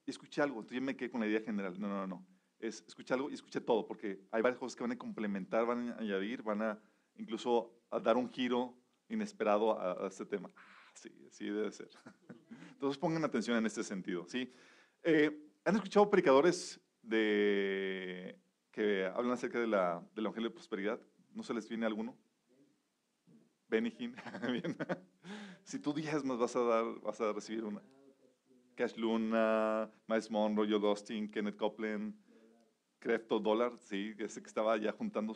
escuché algo, entonces yo me quedé con la idea general. No, no, no. Escuché algo y escuché todo, porque hay varias cosas que van a complementar, van a añadir, van a incluso a dar un giro inesperado a este tema. Sí, sí debe ser. Entonces pongan atención en este sentido, ¿sí? ¿Han escuchado predicadores que hablan acerca del Evangelio de Prosperidad? ¿No se les viene alguno? Benny Hinn, bien. Si tú diezmas vas a recibir una. Cash Luna, Miles Monroe, Joel Austin, Kenneth Copeland, Crefto Dollar, sí, ese que estaba ya juntando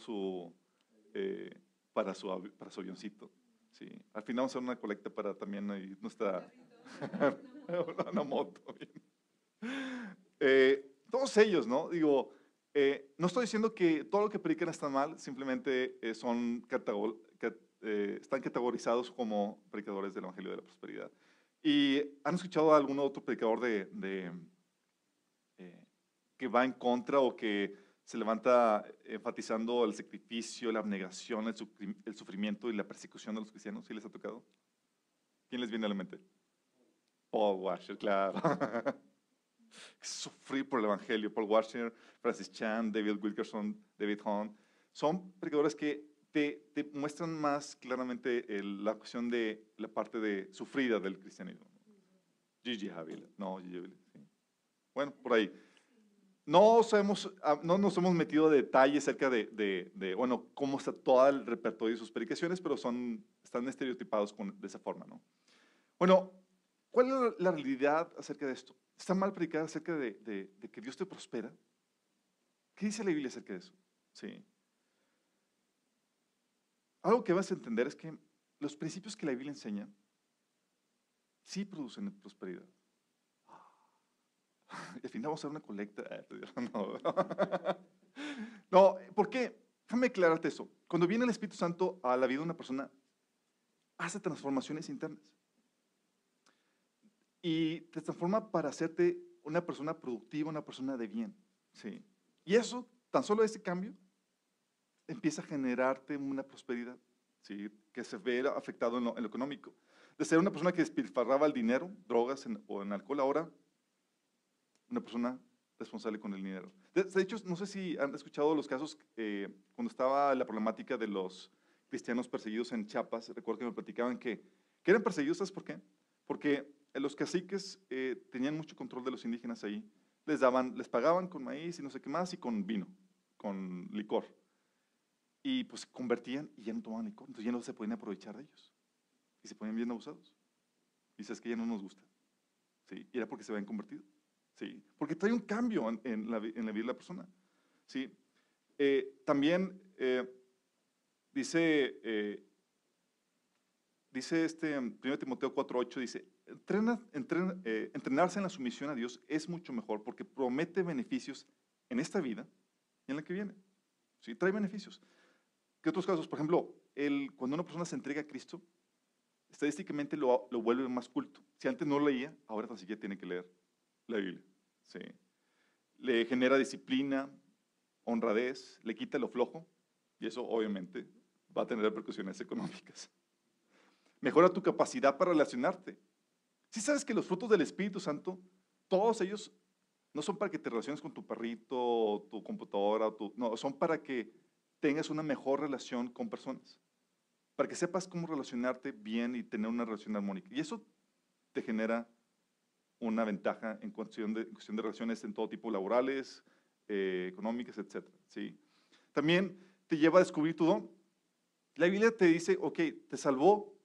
eh, para su avioncito. Sí. Al final vamos a hacer una colecta para también ahí nuestra una moto. Todos ellos, ¿no? Digo, no estoy diciendo que todo lo que predican está mal, simplemente están categorizados como predicadores del Evangelio de la Prosperidad. ¿Y han escuchado a algún otro predicador eh, que va en contra o que se levanta enfatizando el sacrificio, la abnegación, el sufrimiento y la persecución de los cristianos? ¿Sí les ha tocado? ¿Quién les viene a la mente? Paul Washer, claro. Sufrir por el Evangelio. Paul Washer, Francis Chan, David Wilkerson, David Hahn. Son predicadores que te muestran más claramente la cuestión de la parte de sufrida del cristianismo. Gigi Ávila, no, Gigi Ávila, sí. Bueno, por ahí. No sabemos, no nos hemos metido a detalle acerca bueno, cómo está todo el repertorio de sus predicaciones, pero están estereotipados de esa forma, ¿no? Bueno, ¿cuál es la realidad acerca de esto? ¿Está mal predicar acerca de que Dios te prospera? ¿Qué dice la Biblia acerca de eso? Sí. Algo que vas a entender es que los principios que la Biblia enseña sí producen prosperidad. Y al final vamos a hacer una colecta. No, no, ¿por qué? Déjame aclararte eso. Cuando viene el Espíritu Santo a la vida de una persona, hace transformaciones internas. Y te transforma para hacerte una persona productiva, una persona de bien. ¿Sí? Y eso, tan solo ese cambio, empieza a generarte una prosperidad, ¿sí? Que se ve afectado en lo económico. De ser una persona que despilfarraba el dinero, drogas o en alcohol, ahora una persona responsable con el dinero. De hecho, no sé si han escuchado los casos cuando estaba la problemática de los cristianos perseguidos en Chiapas. Recuerdo que me platicaban que eran perseguidos, ¿sabes por qué? Porque los caciques tenían mucho control de los indígenas ahí. Les pagaban con maíz y no sé qué más y con vino, con licor. Y pues se convertían y ya no tomaban licor, entonces ya no se podían aprovechar de ellos. Y se ponían bien abusados. Y dices que ya no nos gusta. ¿Sí? Y era porque se habían convertido. ¿Sí? Porque trae un cambio en la vida de la persona. ¿Sí? También dice, dice 1 Timoteo 4:8, dice, entrenarse en la sumisión a Dios es mucho mejor porque promete beneficios en esta vida y en la que viene. ¿Sí? Trae beneficios. ¿Qué otros casos? Por ejemplo, cuando una persona se entrega a Cristo, estadísticamente lo vuelve más culto. Si antes no leía, ahora tan siquiera tiene que leer la Biblia. ¿Sí? Le genera disciplina, honradez, le quita lo flojo, y eso obviamente va a tener repercusiones económicas. Mejora tu capacidad para relacionarte. Si sabes que los frutos del Espíritu Santo, todos ellos no son para que te relaciones con tu perrito, tu computadora, no, son para que tengas una mejor relación con personas, para que sepas cómo relacionarte bien y tener una relación armónica. Y eso te genera una ventaja en cuestión de relaciones en todo tipo, laborales, económicas, etc. ¿Sí? También te lleva a descubrir tu don. La Biblia te dice, ok, te salvó,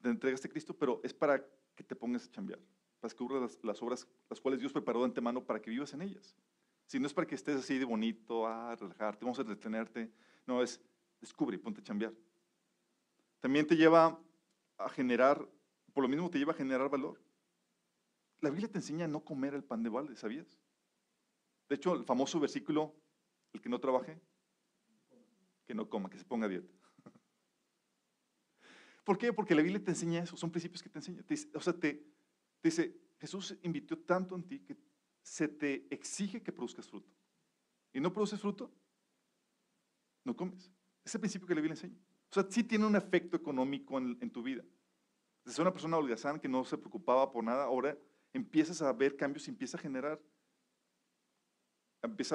te entregaste a Cristo, pero es para que te pongas a chambear, para descubrir las obras las cuales Dios preparó de antemano para que vivas en ellas. Si no es para que estés así de bonito, relajarte, vamos a entretenerte, no, es descubre, ponte a chambear. También te lleva a generar, por lo mismo te lleva a generar valor. La Biblia te enseña a no comer el pan de balde, ¿sabías? De hecho, el famoso versículo, el que no trabaje, que no coma, que se ponga a dieta. ¿Por qué? Porque la Biblia te enseña eso, son principios que te enseña. Te dice, Jesús invitó tanto en ti que se te exige que produzcas fruto. Y no produces fruto, no comes. Es el principio que la Biblia enseña. O sea, sí tiene un efecto económico en tu vida. Desde una persona holgazán que no se preocupaba por nada, ahora empiezas a ver cambios y empieza a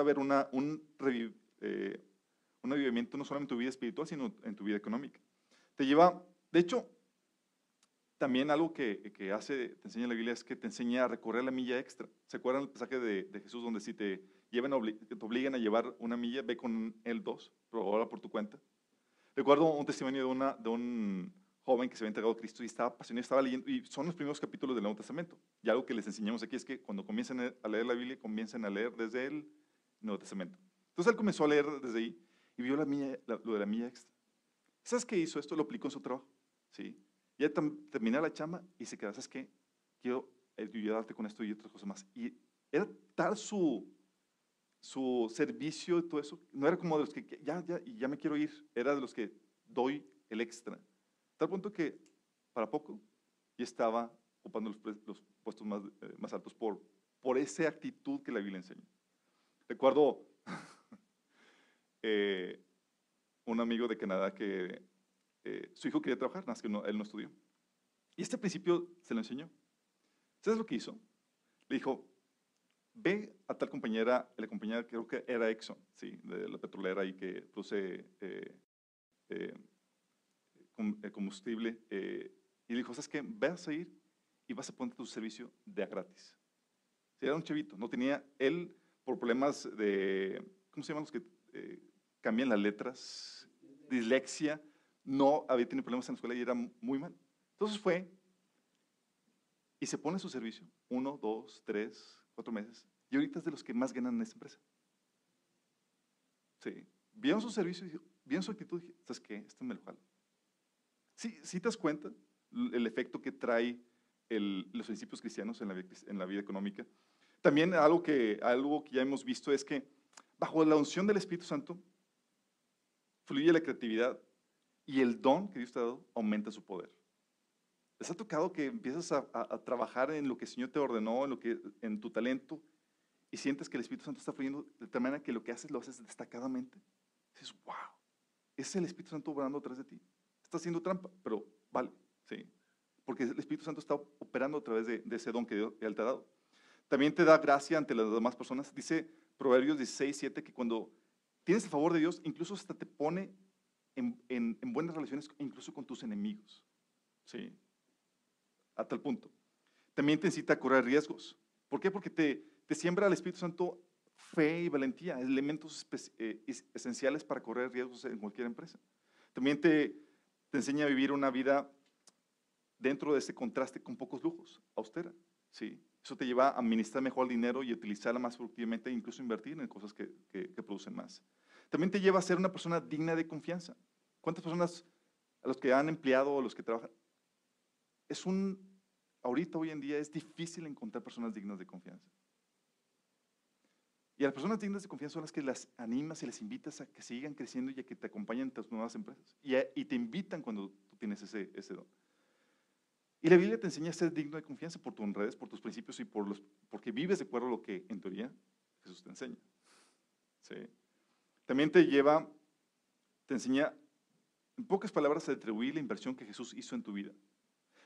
haber un avivamiento no solamente en tu vida espiritual, sino en tu vida económica. Te lleva, de hecho, también algo que te enseña la Biblia es que te enseña a recorrer la milla extra. ¿Se acuerdan el pasaje de Jesús donde si te obligan a llevar una milla, ve con él dos, pero ahora por tu cuenta? Recuerdo un testimonio de un joven que se había entregado a Cristo y estaba apasionado, estaba leyendo, y son los primeros capítulos del Nuevo Testamento. Y algo que les enseñamos aquí es que cuando comiencen a leer la Biblia, comiencen a leer desde el Nuevo Testamento. Entonces él comenzó a leer desde ahí y vio lo de la milla extra. ¿Sabes qué hizo esto? Lo aplicó en su trabajo. ¿Sí? Ya terminé la chamba y se quedó, ¿sabes qué? Quiero ayudarte con esto y otras cosas más. Y era tal su servicio y todo eso, no era como de los que ya me quiero ir, era de los que doy el extra. Tal punto que para poco ya estaba ocupando los puestos más altos por esa actitud que la Biblia enseña. Recuerdo un amigo de Canadá que su hijo quería trabajar, nada más que él no estudió. Y este principio se lo enseñó. ¿Sabes lo que hizo? Le dijo, ve a tal compañera, la compañera creo que era Exxon, ¿sí? De la petrolera ahí que produce combustible. Y le dijo, ¿sabes qué? Vas a ir y vas a poner tu servicio de a gratis. Sí, era un chavito, no tenía, él por problemas de, ¿cómo se llaman los que cambian las letras? Dislexia, no había tenido problemas en la escuela y era muy mal. Entonces fue y se pone su servicio, 1, 2, 3, 4 meses, y ahorita es de los que más ganan en esta empresa. Sí, vieron su servicio, vieron su actitud, y dije, ¿sabes qué? Esto me lo jalo. Sí, sí te das cuenta el efecto que trae los principios cristianos en la vida económica. También algo que ya hemos visto es que bajo la unción del Espíritu Santo fluye la creatividad y el don que Dios te ha dado aumenta su poder. ¿Les ha tocado que empiezas a trabajar en lo que el Señor te ordenó, en tu talento, y sientes que el Espíritu Santo está fluyendo de tal manera que lo que haces lo haces destacadamente? Dices, wow, ese es el Espíritu Santo obrando atrás de ti. Está haciendo trampa, pero vale, ¿sí? Porque el Espíritu Santo está operando a través de ese don que Él te ha dado. También te da gracia ante las demás personas. Dice Proverbios 16:7 que cuando tienes el favor de Dios, incluso hasta te pone en buenas relaciones, incluso con tus enemigos. ¿Sí? A tal punto. También te incita a correr riesgos. ¿Por qué? Porque te siembra el Espíritu Santo fe y valentía, elementos esenciales para correr riesgos en cualquier empresa. También te enseña a vivir una vida dentro de ese contraste con pocos lujos, austera. ¿Sí? Eso te lleva a administrar mejor el dinero y utilizarla más productivamente e incluso invertir en cosas que producen más. También te lleva a ser una persona digna de confianza. ¿Cuántas personas, a los que han empleado o los que trabajan, ahorita, hoy en día, es difícil encontrar personas dignas de confianza? Y a las personas dignas de confianza son las que las animas y las invitas a que sigan creciendo y a que te acompañen en tus nuevas empresas. Y te invitan cuando tú tienes ese don. Y la Biblia te enseña a ser digno de confianza por tus honradez, por tus principios y porque vives de acuerdo a lo que, en teoría, Jesús te enseña. ¿Sí? También te enseña, en pocas palabras, a atribuir la inversión que Jesús hizo en tu vida.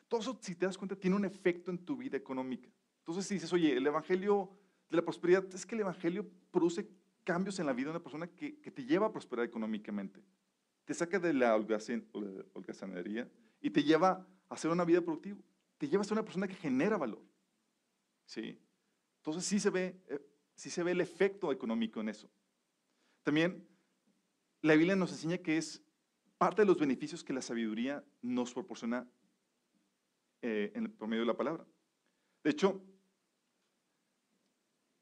Todo eso, si te das cuenta, tiene un efecto en tu vida económica. Entonces, si dices, oye, el evangelio de la prosperidad, es que el evangelio produce cambios en la vida de una persona que te lleva a prosperar económicamente. Te saca de la holgazanería y te lleva a hacer una vida productiva. Te lleva a ser una persona que genera valor. ¿Sí? Entonces, sí se ve el efecto económico en eso. También, la Biblia nos enseña que es parte de los beneficios que la sabiduría nos proporciona por medio de la palabra. De hecho,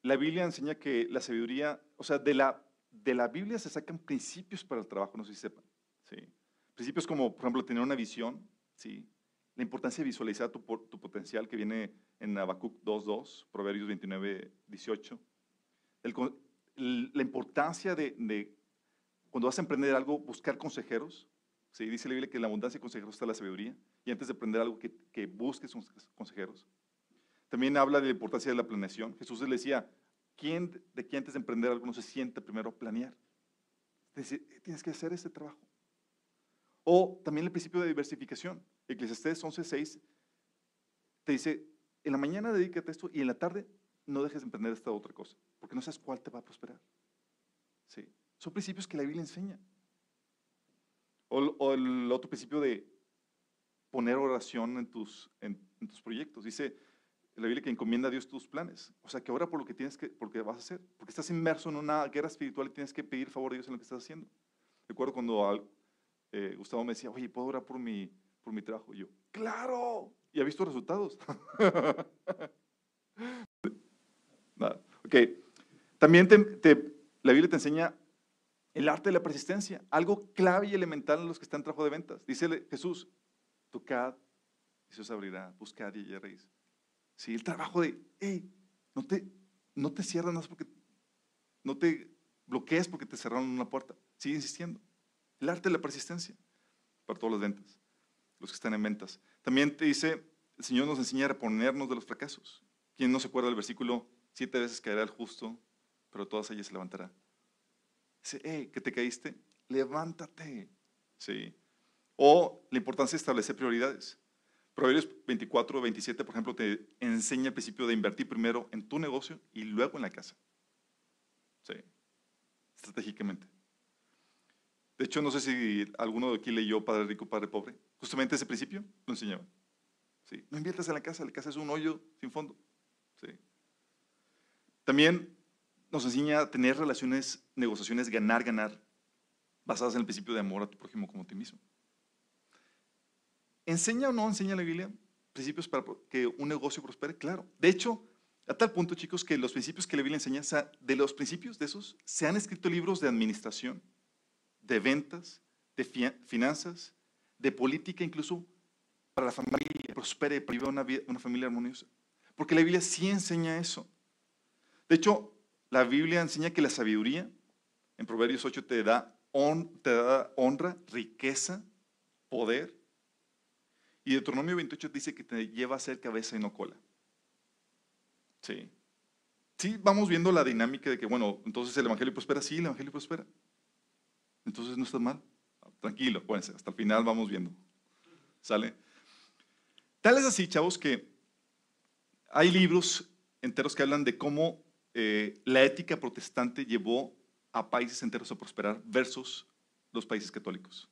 la Biblia enseña que la sabiduría, o sea, de la Biblia se sacan principios para el trabajo, no sé si sepan. ¿Sí? Principios como, por ejemplo, tener una visión, ¿sí? La importancia de visualizar tu potencial, que viene en Habacuc 2:2, Proverbios 29:18. La importancia de cuando vas a emprender algo, buscar consejeros. ¿Sí? Dice la Biblia que en la abundancia de consejeros está la sabiduría, y antes de emprender algo que busques consejeros. También habla de la importancia de la planeación. Jesús le decía, ¿quién de que antes de emprender algo no se siente primero a planear? Dice, tienes que hacer este trabajo. O también el principio de diversificación. Eclesiastés 11:6 te dice, en la mañana dedícate a esto y en la tarde no dejes de emprender esta otra cosa, porque no sabes cuál te va a prosperar. ¿Sí? Son principios que la Biblia enseña. O el otro principio de poner oración en tus proyectos. Dice la Biblia que encomienda a Dios tus planes. O sea, que ora por lo que por lo que vas a hacer. Porque estás inmerso en una guerra espiritual y tienes que pedir favor a Dios en lo que estás haciendo. Recuerdo cuando Gustavo me decía, oye, ¿puedo orar por mi trabajo? Y yo, ¡claro! Y ha visto resultados. Nada. Ok. También la Biblia te enseña el arte de la persistencia, algo clave y elemental en los que están en trabajo de ventas. Dice Jesús, tocad y se os abrirá, buscad y hallaréis. Sí, el trabajo de, hey, no te cierran, no te bloquees porque te cerraron una puerta. Sigue insistiendo. El arte de la persistencia para todas las ventas, los que están en ventas. También te dice, el Señor nos enseña a reponernos de los fracasos. ¿Quién no se acuerda del versículo? 7 veces caerá el justo, pero todas ellas se levantará. Dice, hey, que te caíste, levántate. Sí. O la importancia de establecer prioridades. Proverbios 24, 27, por ejemplo, te enseña el principio de invertir primero en tu negocio y luego en la casa. Sí, estratégicamente. De hecho, no sé si alguno de aquí leyó Padre Rico, Padre Pobre. Justamente ese principio lo enseñaba. Sí. No inviertas en la casa es un hoyo sin fondo. Sí. También nos enseña a tener relaciones, negociaciones, ganar, ganar, basadas en el principio de amor a tu prójimo como a ti mismo. ¿Enseña o no enseña la Biblia principios para que un negocio prospere? Claro. De hecho, a tal punto, chicos, que los principios que la Biblia enseña, de los principios de esos, se han escrito libros de administración, de ventas, de finanzas, de política, incluso para la familia que prospere, para vivir una familia armoniosa. Porque la Biblia sí enseña eso. De hecho, la Biblia enseña que la sabiduría, en Proverbios 8, te da honra, riqueza, poder. Y Deuteronomio 28 dice que te lleva a ser cabeza y no cola. Sí. Sí, vamos viendo la dinámica de que, bueno, entonces el Evangelio prospera. Sí, el Evangelio prospera. Entonces no está mal. Tranquilo, acuérdense, hasta el final vamos viendo. ¿Sale? Tal es así, chavos, que hay libros enteros que hablan de cómo la ética protestante llevó a países enteros a prosperar versus los países católicos.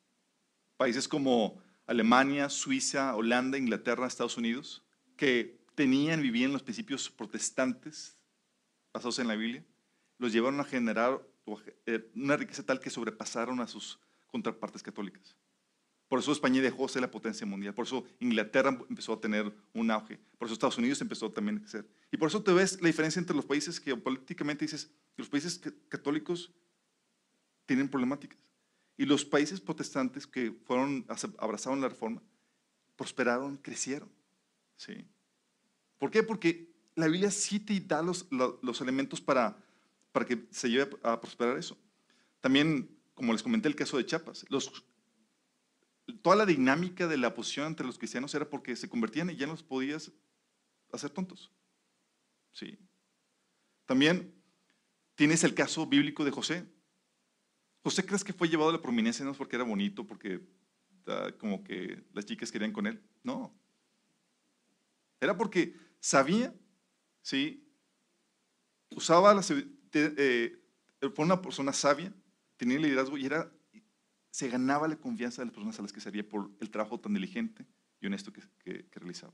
Países como Alemania, Suiza, Holanda, Inglaterra, Estados Unidos, que vivían los principios protestantes basados en la Biblia, los llevaron a generar una riqueza tal que sobrepasaron a sus contrapartes católicas. Por eso España dejó de ser la potencia mundial, por eso Inglaterra empezó a tener un auge, por eso Estados Unidos empezó también a crecer. Y por eso te ves la diferencia entre los países que políticamente dices que los países católicos tienen problemáticas. Y los países protestantes que abrazaron la reforma, prosperaron, crecieron. ¿Sí? ¿Por qué? Porque la Biblia sí te da los elementos para que se lleve a prosperar eso. También, como les comenté, el caso de Chiapas. Toda la dinámica de la oposición entre los cristianos era porque se convertían y ya no los podías hacer tontos. Sí. También tienes el caso bíblico de José. ¿José crees que fue llevado a la prominencia no porque era bonito, porque como que las chicas querían con él? No. Era porque sabía, ¿sí? Fue una persona sabia, tenía liderazgo y se ganaba la confianza de las personas a las que servía por el trabajo tan diligente y honesto que realizaba.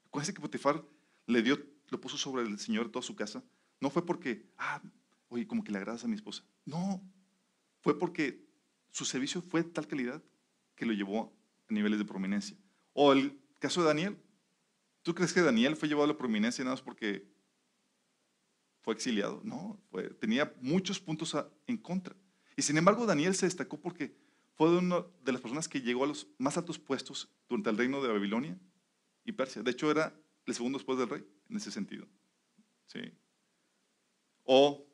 Acuérdense que Potifar lo puso sobre el Señor de toda su casa. No fue porque, oye, como que le agradas a mi esposa. No, fue porque su servicio fue de tal calidad que lo llevó a niveles de prominencia. O el caso de Daniel. ¿Tú crees que Daniel fue llevado a la prominencia nada más porque fue exiliado? No, tenía muchos puntos en contra. Y sin embargo, Daniel se destacó porque fue una de las personas que llegó a los más altos puestos durante el reino de Babilonia y Persia. De hecho, era el segundo después del rey, en ese sentido. ¿Sí? O,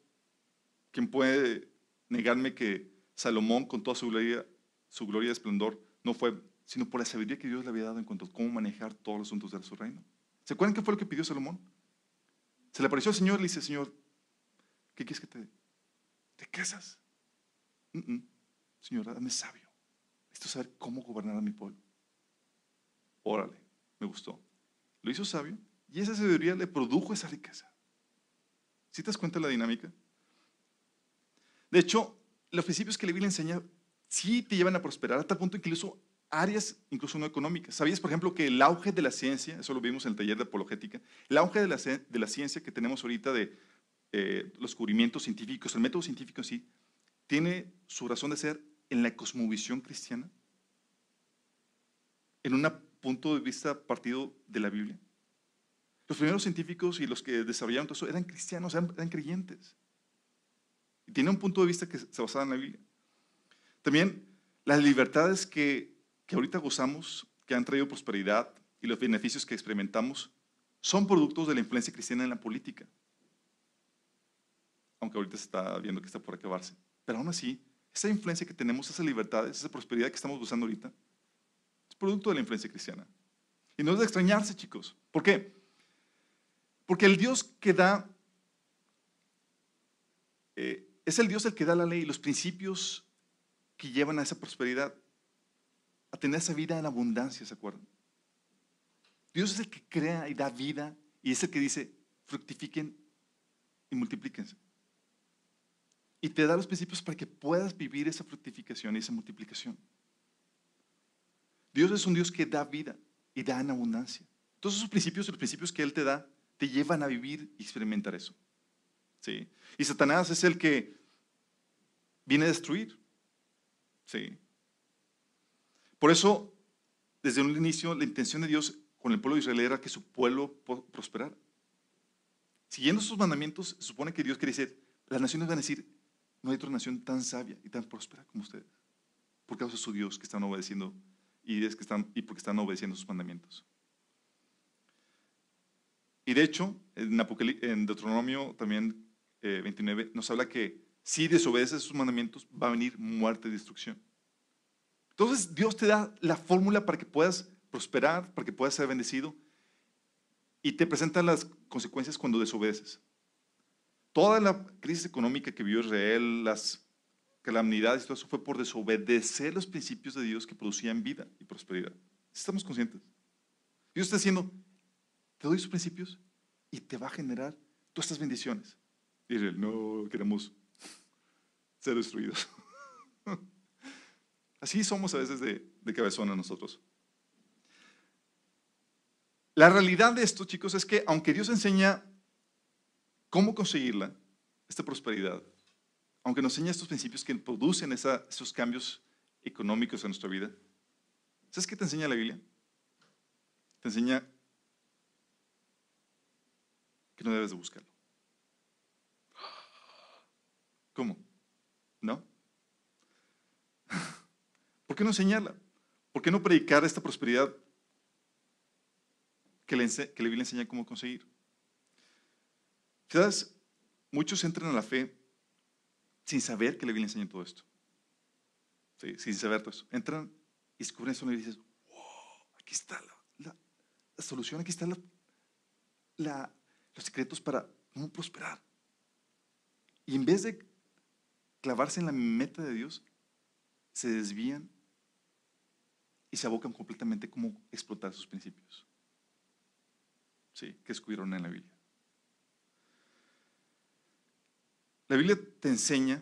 ¿quién puede negarme que Salomón, con toda su gloria y esplendor, no fue sino por la sabiduría que Dios le había dado en cuanto a cómo manejar todos los asuntos de su reino? ¿Se acuerdan qué fue lo que pidió Salomón? Se le apareció al Señor y le dice, Señor, ¿qué quieres que te casas? Señor, dame sabio. Necesito saber cómo gobernar a mi pueblo. Órale, me gustó. Lo hizo sabio Y esa sabiduría le produjo esa riqueza. ¿Sí te das cuenta de la dinámica? De hecho, los principios que la Biblia enseña sí te llevan a prosperar, a tal punto incluso áreas, incluso no económicas. ¿Sabías, por ejemplo, que el auge de la ciencia, eso lo vimos en el taller de apologética, el auge de la ciencia que tenemos ahorita de los descubrimientos científicos, el método científico en sí, tiene su razón de ser en la cosmovisión cristiana, en un punto de vista partido de la Biblia? Los primeros científicos y los que desarrollaron todo eso eran cristianos, eran creyentes. Y tienen un punto de vista que se basaba en la Biblia. También las libertades que ahorita gozamos, que han traído prosperidad y los beneficios que experimentamos, son productos de la influencia cristiana en la política. Aunque ahorita se está viendo que está por acabarse. Pero aún así, esa influencia que tenemos, esas libertades, esa prosperidad que estamos gozando ahorita, es producto de la influencia cristiana. Y no es de extrañarse, chicos. ¿Por qué? Porque el Dios que da, es el Dios el que da la ley, los principios que llevan a esa prosperidad, a tener esa vida en abundancia, ¿se acuerdan? Dios es el que crea y da vida y es el que dice, fructifiquen y multiplíquense. Y te da los principios para que puedas vivir esa fructificación y esa multiplicación. Dios es un Dios que da vida y da en abundancia. Todos esos principios, los principios que Él te da, te llevan a vivir y experimentar eso. ¿Sí? Y Satanás es el que viene a destruir. ¿Sí? Por eso, desde un inicio, la intención de Dios con el pueblo de Israel era que su pueblo prosperara. Siguiendo sus mandamientos, se supone que Dios quiere decir, las naciones van a decir, no hay otra nación tan sabia y tan próspera como ustedes, por causa de su Dios que están obedeciendo y porque están obedeciendo sus mandamientos. Y de hecho, en Deuteronomio también 29 nos habla que si desobedeces sus mandamientos va a venir muerte y destrucción. Entonces Dios te da la fórmula para que puedas prosperar, para que puedas ser bendecido y te presenta las consecuencias cuando desobedeces. Toda la crisis económica que vivió Israel, las calamidades y todo eso fue por desobedecer los principios de Dios que producían vida y prosperidad. ¿Estamos conscientes? Dios está diciendo, te doy sus principios y te va a generar todas estas bendiciones. Y Israel, no queremos ser destruidos. Así somos a veces de cabezona nosotros. La realidad de esto, chicos, es que aunque Dios enseña cómo conseguirla, esta prosperidad, aunque nos enseña estos principios que producen esos cambios económicos en nuestra vida, ¿sabes qué te enseña la Biblia? Te enseña que no debes de buscarlo. ¿Cómo? ¿No? ¿Por qué no enseñarla? ¿Por qué no predicar esta prosperidad que la Biblia enseña cómo conseguir? ¿Sabes? Muchos entran a la fe sin saber que la Biblia enseña todo esto. Sí, sin saber todo eso. Entran y descubren eso y dices, wow, aquí está la solución, aquí están los secretos para cómo prosperar. Y en vez de clavarse en la meta de Dios, se desvían y se abocan completamente cómo explotar sus principios. Sí, que descubrieron en la Biblia. La Biblia te enseña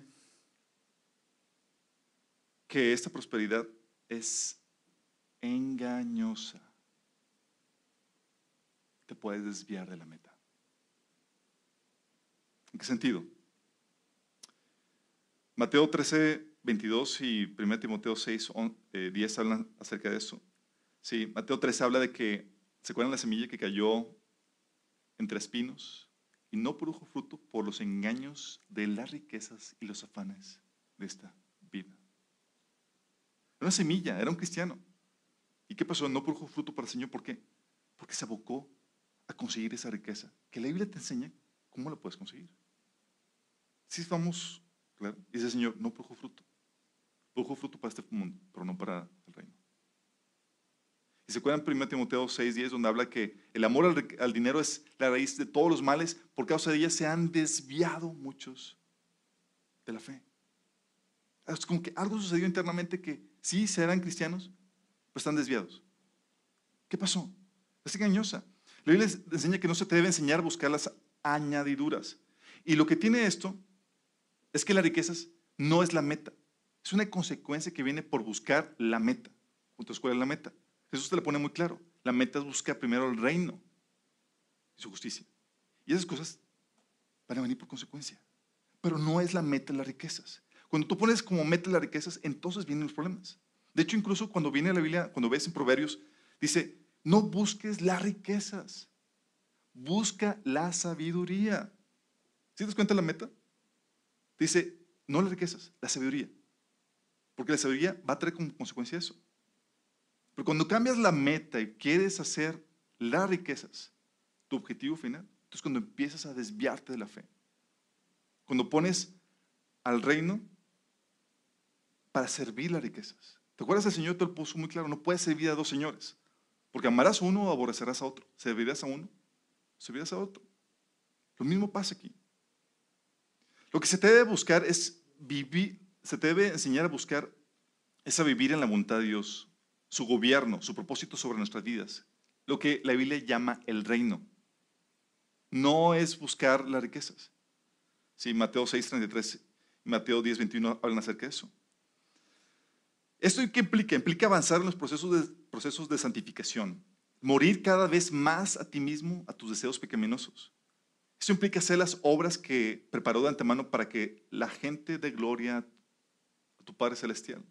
que esta prosperidad es engañosa. Te puedes desviar de la meta. ¿En qué sentido? Mateo 13, 22 y 1 Timoteo 6, 10 hablan acerca de eso. Sí, Mateo 13 habla de que, ¿se acuerdan la semilla que cayó entre espinos y no produjo fruto por los engaños de las riquezas y los afanes de esta vida? Era una semilla, era un cristiano. ¿Y qué pasó? No produjo fruto para el Señor. ¿Por qué? Porque se abocó a conseguir esa riqueza. Que la Biblia te enseña cómo la puedes conseguir. Si estamos, claro, dice el Señor, no produjo fruto. Produjo fruto para este mundo, pero no para el reino. Y se acuerdan 1 Timoteo 6:10, donde habla que el amor al dinero es la raíz de todos los males. Por causa de ella se han desviado muchos de la fe. Es como que algo sucedió internamente que sí, serán cristianos, pero están desviados. ¿Qué pasó? Es engañosa. La Biblia enseña que no se te debe enseñar a buscar las añadiduras. Y lo que tiene esto es que las riquezas no es la meta. Es una consecuencia que viene por buscar la meta. Entonces, ¿cuál es la meta? Jesús te la pone muy claro. La meta es buscar primero el reino y su justicia. Y esas cosas van a venir por consecuencia. Pero no es la meta las riquezas. Cuando tú pones como meta las riquezas, entonces vienen los problemas. De hecho, incluso cuando viene la Biblia, cuando ves en Proverbios, dice, no busques las riquezas, busca la sabiduría. ¿Sí te das cuenta de la meta? Dice, no las riquezas, la sabiduría. Porque la sabiduría va a traer como consecuencia eso. Pero cuando cambias la meta y quieres hacer las riquezas tu objetivo final, entonces cuando empiezas a desviarte de la fe. Cuando pones al reino para servir las riquezas. ¿Te acuerdas? El Señor te lo puso muy claro. No puedes servir a dos señores. Porque amarás a uno o aborrecerás a otro. Servirás a uno, servirás a otro. Lo mismo pasa aquí. Lo que se te debe buscar es vivir, se te debe enseñar a buscar es a vivir en la voluntad de Dios, su gobierno, su propósito sobre nuestras vidas. Lo que la Biblia llama el reino. No es buscar las riquezas. Sí, Mateo 6:33 y Mateo 10:21 hablan acerca de eso. ¿Esto qué implica? Implica avanzar en los procesos de santificación. Morir cada vez más a ti mismo, a tus deseos pecaminosos. Esto implica hacer las obras que preparó de antemano para que la gente dé gloria a tu Padre Celestial.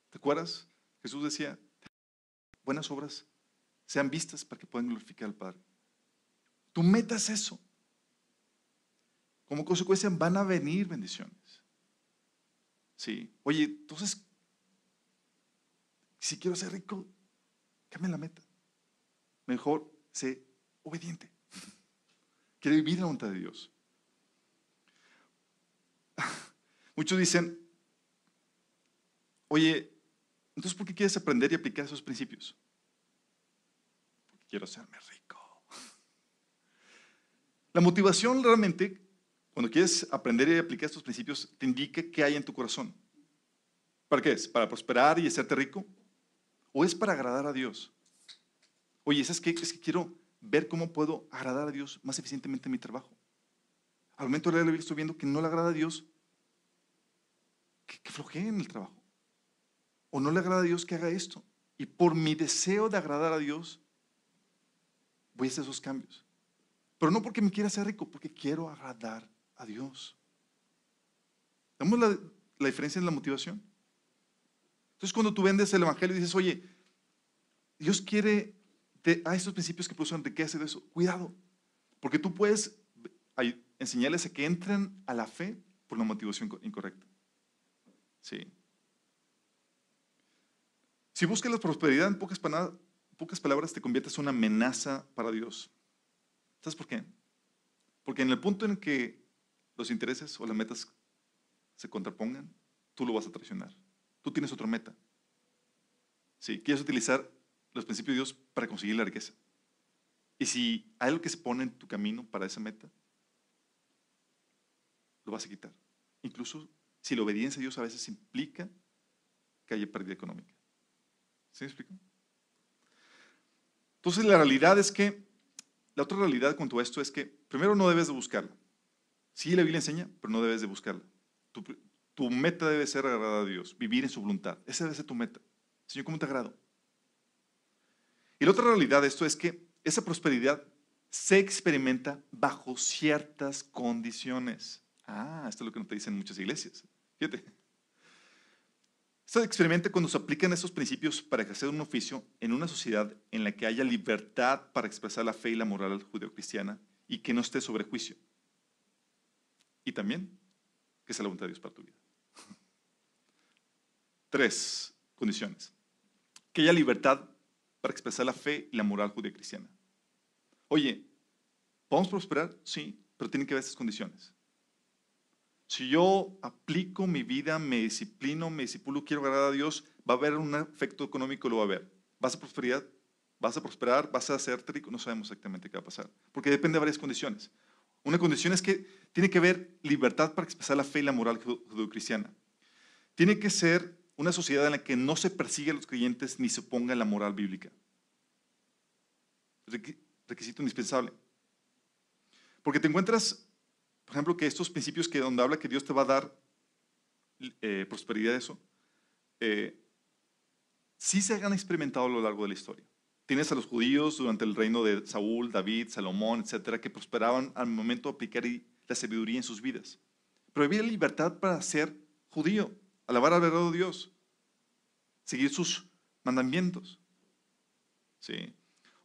¿Te acuerdas? Jesús decía, buenas obras sean vistas para que puedan glorificar al Padre. Tu meta es eso. Como consecuencia van a venir bendiciones. Sí. Oye, entonces, si quiero ser rico, cambia la meta. Mejor sé obediente. Quiere vivir en la voluntad de Dios. Muchos dicen, oye, entonces ¿por qué quieres aprender y aplicar esos principios? Porque quiero hacerme rico. La motivación realmente, cuando quieres aprender y aplicar estos principios, te indica qué hay en tu corazón. ¿Para qué es? ¿Para prosperar y hacerte rico? ¿O es para agradar a Dios? Oye, ¿sabes qué? Es que quiero ver cómo puedo agradar a Dios más eficientemente en mi trabajo. Al momento de leer la Biblia estoy viendo que no le agrada a Dios que flojee en el trabajo. O no le agrada a Dios que haga esto. Y por mi deseo de agradar a Dios, voy a hacer esos cambios. Pero no porque me quiera ser rico, porque quiero agradar a Dios. ¿Vemos la diferencia en la motivación? Entonces cuando tú vendes el evangelio y dices, oye, Dios quiere a estos principios que producen riqueza y de eso, cuidado. Porque tú puedes enseñarles a que entren a la fe por la motivación incorrecta. Sí. Si buscas la prosperidad, en pocas palabras te conviertes en una amenaza para Dios. ¿Sabes por qué? Porque en el punto en que los intereses o las metas se contrapongan, tú lo vas a traicionar. Tú tienes otra meta. Sí, quieres utilizar los principios de Dios para conseguir la riqueza. Y si hay algo que se pone en tu camino para esa meta, lo vas a quitar. Incluso si la obediencia a Dios a veces implica que haya pérdida económica. ¿Sí me explico? Entonces la realidad es que, la otra realidad cuanto a esto es que primero no debes de buscarla. Sí, la Biblia enseña, pero no debes de buscarla. Tu meta debe ser agradar a Dios, vivir en su voluntad. Esa debe ser tu meta. Señor, ¿cómo te agrado? Y la otra realidad de esto es que esa prosperidad se experimenta bajo ciertas condiciones. Esto es lo que no te dicen muchas iglesias. Fíjate. Se experimenta cuando se aplican esos principios para ejercer un oficio en una sociedad en la que haya libertad para expresar la fe y la moral judeocristiana y que no esté sobre juicio. Y también que sea la voluntad de Dios para tu vida. 3 condiciones. Que haya libertad para expresar la fe y la moral judeocristiana. Oye, ¿podemos prosperar? Sí, pero tienen que haber estas condiciones. Si yo aplico mi vida, me disciplino, me disipulo, quiero agradar a Dios, va a haber un efecto económico, lo va a haber. ¿Vas a prosperar? ¿Vas a hacerte rico? No sabemos exactamente qué va a pasar, porque depende de varias condiciones. Una condición es que tiene que haber libertad para expresar la fe y la moral judeocristiana. Tiene que ser una sociedad en la que no se persigue a los creyentes ni se ponga en la moral bíblica. requisito indispensable. Porque te encuentras, por ejemplo, que estos principios que donde habla que Dios te va a dar prosperidad, eso, sí se han experimentado a lo largo de la historia. Tienes a los judíos durante el reino de Saúl, David, Salomón, etcétera, que prosperaban al momento de aplicar la sabiduría en sus vidas. Pero había libertad para ser judío, alabar al verdadero Dios, seguir sus mandamientos. ¿Sí?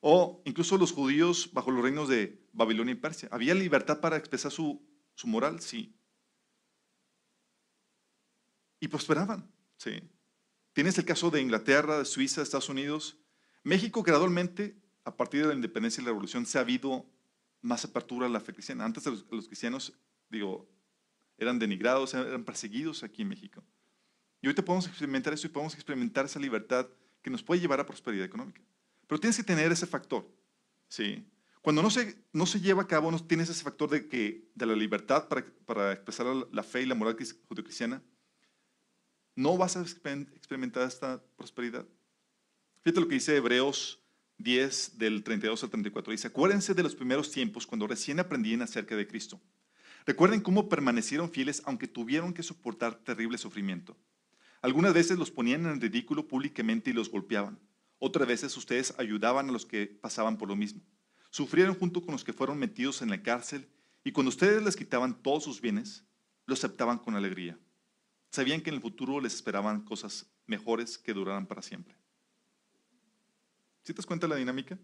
O incluso los judíos bajo los reinos de Babilonia y Persia. ¿Había libertad para expresar su moral? Sí. Y prosperaban. ¿Sí? Tienes el caso de Inglaterra, de Suiza, de Estados Unidos. México gradualmente, a partir de la independencia y la revolución, se ha habido más apertura a la fe cristiana. Antes los cristianos, eran denigrados, eran perseguidos aquí en México. Y ahorita podemos experimentar eso y podemos experimentar esa libertad que nos puede llevar a prosperidad económica. Pero tienes que tener ese factor. ¿Sí? Cuando no se lleva a cabo, no tienes ese factor de la libertad para expresar la fe y la moral judio-cristiana, no vas a experimentar esta prosperidad. Fíjate lo que dice Hebreos 10, del 32 al 34. Dice, acuérdense de los primeros tiempos cuando recién aprendían acerca de Cristo. Recuerden cómo permanecieron fieles aunque tuvieron que soportar terrible sufrimiento. Algunas veces los ponían en ridículo públicamente y los golpeaban. Otras veces ustedes ayudaban a los que pasaban por lo mismo. Sufrieron junto con los que fueron metidos en la cárcel y cuando ustedes les quitaban todos sus bienes, lo aceptaban con alegría. Sabían que en el futuro les esperaban cosas mejores que duraran para siempre. ¿Sí te das cuenta de la dinámica?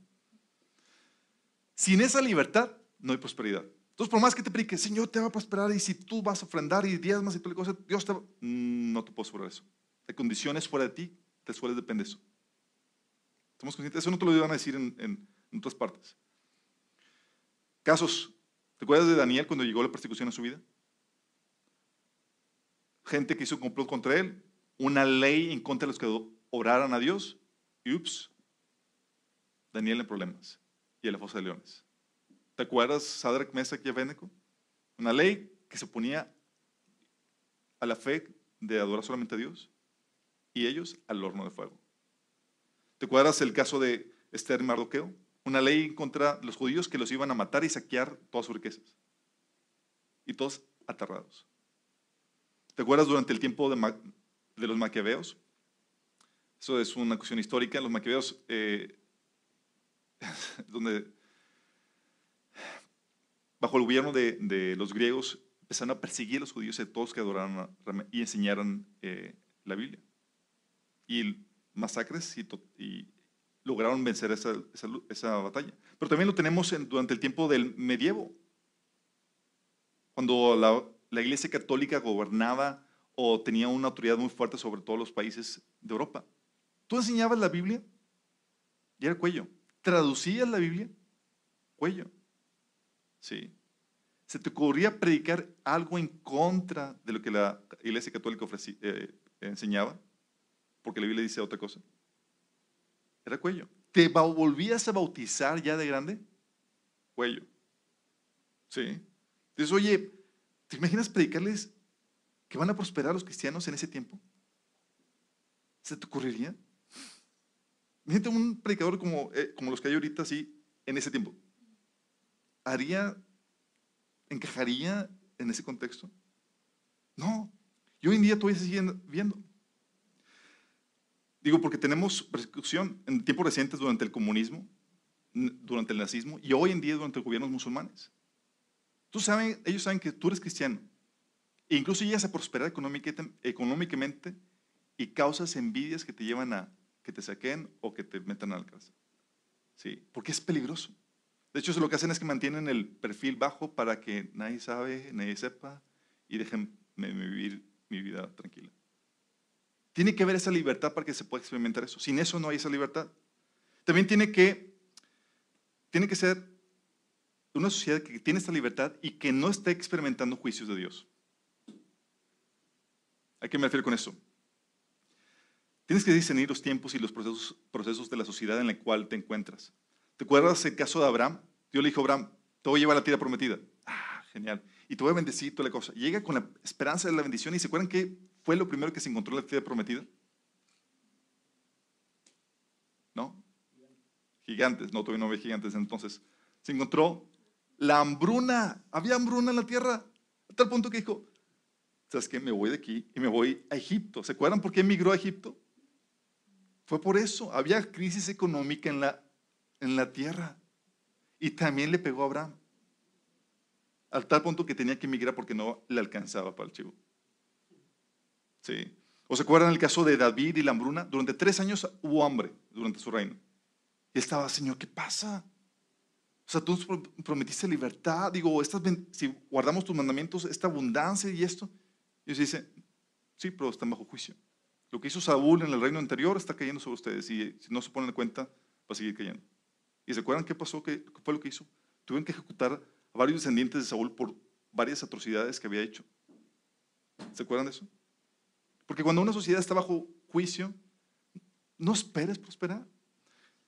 Sin esa libertad no hay prosperidad. Entonces, por más que te predique, Señor te va a prosperar y si tú vas a ofrendar y diezmas y toda cosa, Dios te va... No te puedo asegurar eso. Hay condiciones fuera de ti, te suele depender de eso. ¿Estamos conscientes? Eso no te lo iban a decir en otras partes. Casos. ¿Te acuerdas de Daniel cuando llegó la persecución a su vida? Gente que hizo un complot contra él, una ley en contra de los que oraran a Dios, y ups, Daniel en problemas y en la fosa de leones. ¿Te acuerdas Sadrach, Mesach y Abednego? Una ley que se oponía a la fe de adorar solamente a Dios y ellos al horno de fuego. ¿Te acuerdas el caso de Esther y Mardoqueo? Una ley contra los judíos que los iban a matar y saquear todas sus riquezas. Y todos aterrados. ¿Te acuerdas durante el tiempo de los maquiaveos? Eso es una cuestión histórica. Los maquiaveos, donde bajo el gobierno de los griegos empezaron a perseguir a los judíos y a todos que adoraran y enseñaran la Biblia. Y masacres y lograron vencer esa batalla. Pero también lo tenemos durante el tiempo del medievo, cuando la Iglesia Católica gobernaba o tenía una autoridad muy fuerte sobre todos los países de Europa. Tú enseñabas la Biblia y era cuello. Traducías la Biblia, cuello. Sí. Se te ocurría predicar algo en contra de lo que la Iglesia Católica enseñaba, porque la Biblia dice otra cosa. Era cuello. ¿Te volvías a bautizar ya de grande? Cuello. Sí. Entonces, oye, ¿te imaginas predicarles que van a prosperar los cristianos en ese tiempo? ¿Se te ocurriría? Imagínate un predicador como los que hay ahorita, así, en ese tiempo. ¿Encajaría en ese contexto? No. Y hoy en día todavía se siguen viendo. Digo, porque tenemos persecución en tiempos recientes durante el comunismo, durante el nazismo y hoy en día durante los gobiernos musulmanes. Ellos saben que tú eres cristiano e incluso llegas a prosperar económicamente y causas envidias que te llevan a que te saquen o que te metan a la cárcel. Sí, porque es peligroso. De hecho, lo que hacen es que mantienen el perfil bajo para que nadie sabe, nadie sepa y déjenme vivir mi vida tranquila. Tiene que haber esa libertad para que se pueda experimentar eso. Sin eso no hay esa libertad. También tiene que ser una sociedad que tiene esta libertad y que no esté experimentando juicios de Dios. ¿A qué me refiero con eso? Tienes que discernir los tiempos y los procesos de la sociedad en la cual te encuentras. ¿Te acuerdas el caso de Abraham? Dios le dijo a Abraham, te voy a llevar a la tierra prometida. Ah, genial. Y te voy a bendecir toda la cosa. Llega con la esperanza de la bendición y ¿se acuerdan qué fue lo primero que se encontró en la tierra prometida? ¿No? gigantes, no, todavía no había gigantes entonces, se encontró la hambruna, había hambruna en la tierra, a tal punto que dijo, ¿sabes qué? Me voy de aquí y me voy a Egipto. ¿Se acuerdan por qué emigró a Egipto? Fue por eso, había crisis económica en la tierra y también le pegó a Abraham, al tal punto que tenía que emigrar porque no le alcanzaba para el chivo. ¿Sí? ¿O se acuerdan el caso de David y la hambruna? Durante 3 años hubo hambre durante su reino. Y él estaba, Señor, ¿qué pasa? O sea, tú nos prometiste libertad, digo, si guardamos tus mandamientos, esta abundancia y esto. Y Dios dice, sí, pero están bajo juicio. Lo que hizo Saúl en el reino anterior está cayendo sobre ustedes y si no se ponen en cuenta, va a seguir cayendo. ¿Y se acuerdan qué pasó? ¿Qué fue lo que hizo? Tuvieron que ejecutar a varios descendientes de Saúl por varias atrocidades que había hecho. ¿Se acuerdan de eso? Porque cuando una sociedad está bajo juicio, no esperes prosperar.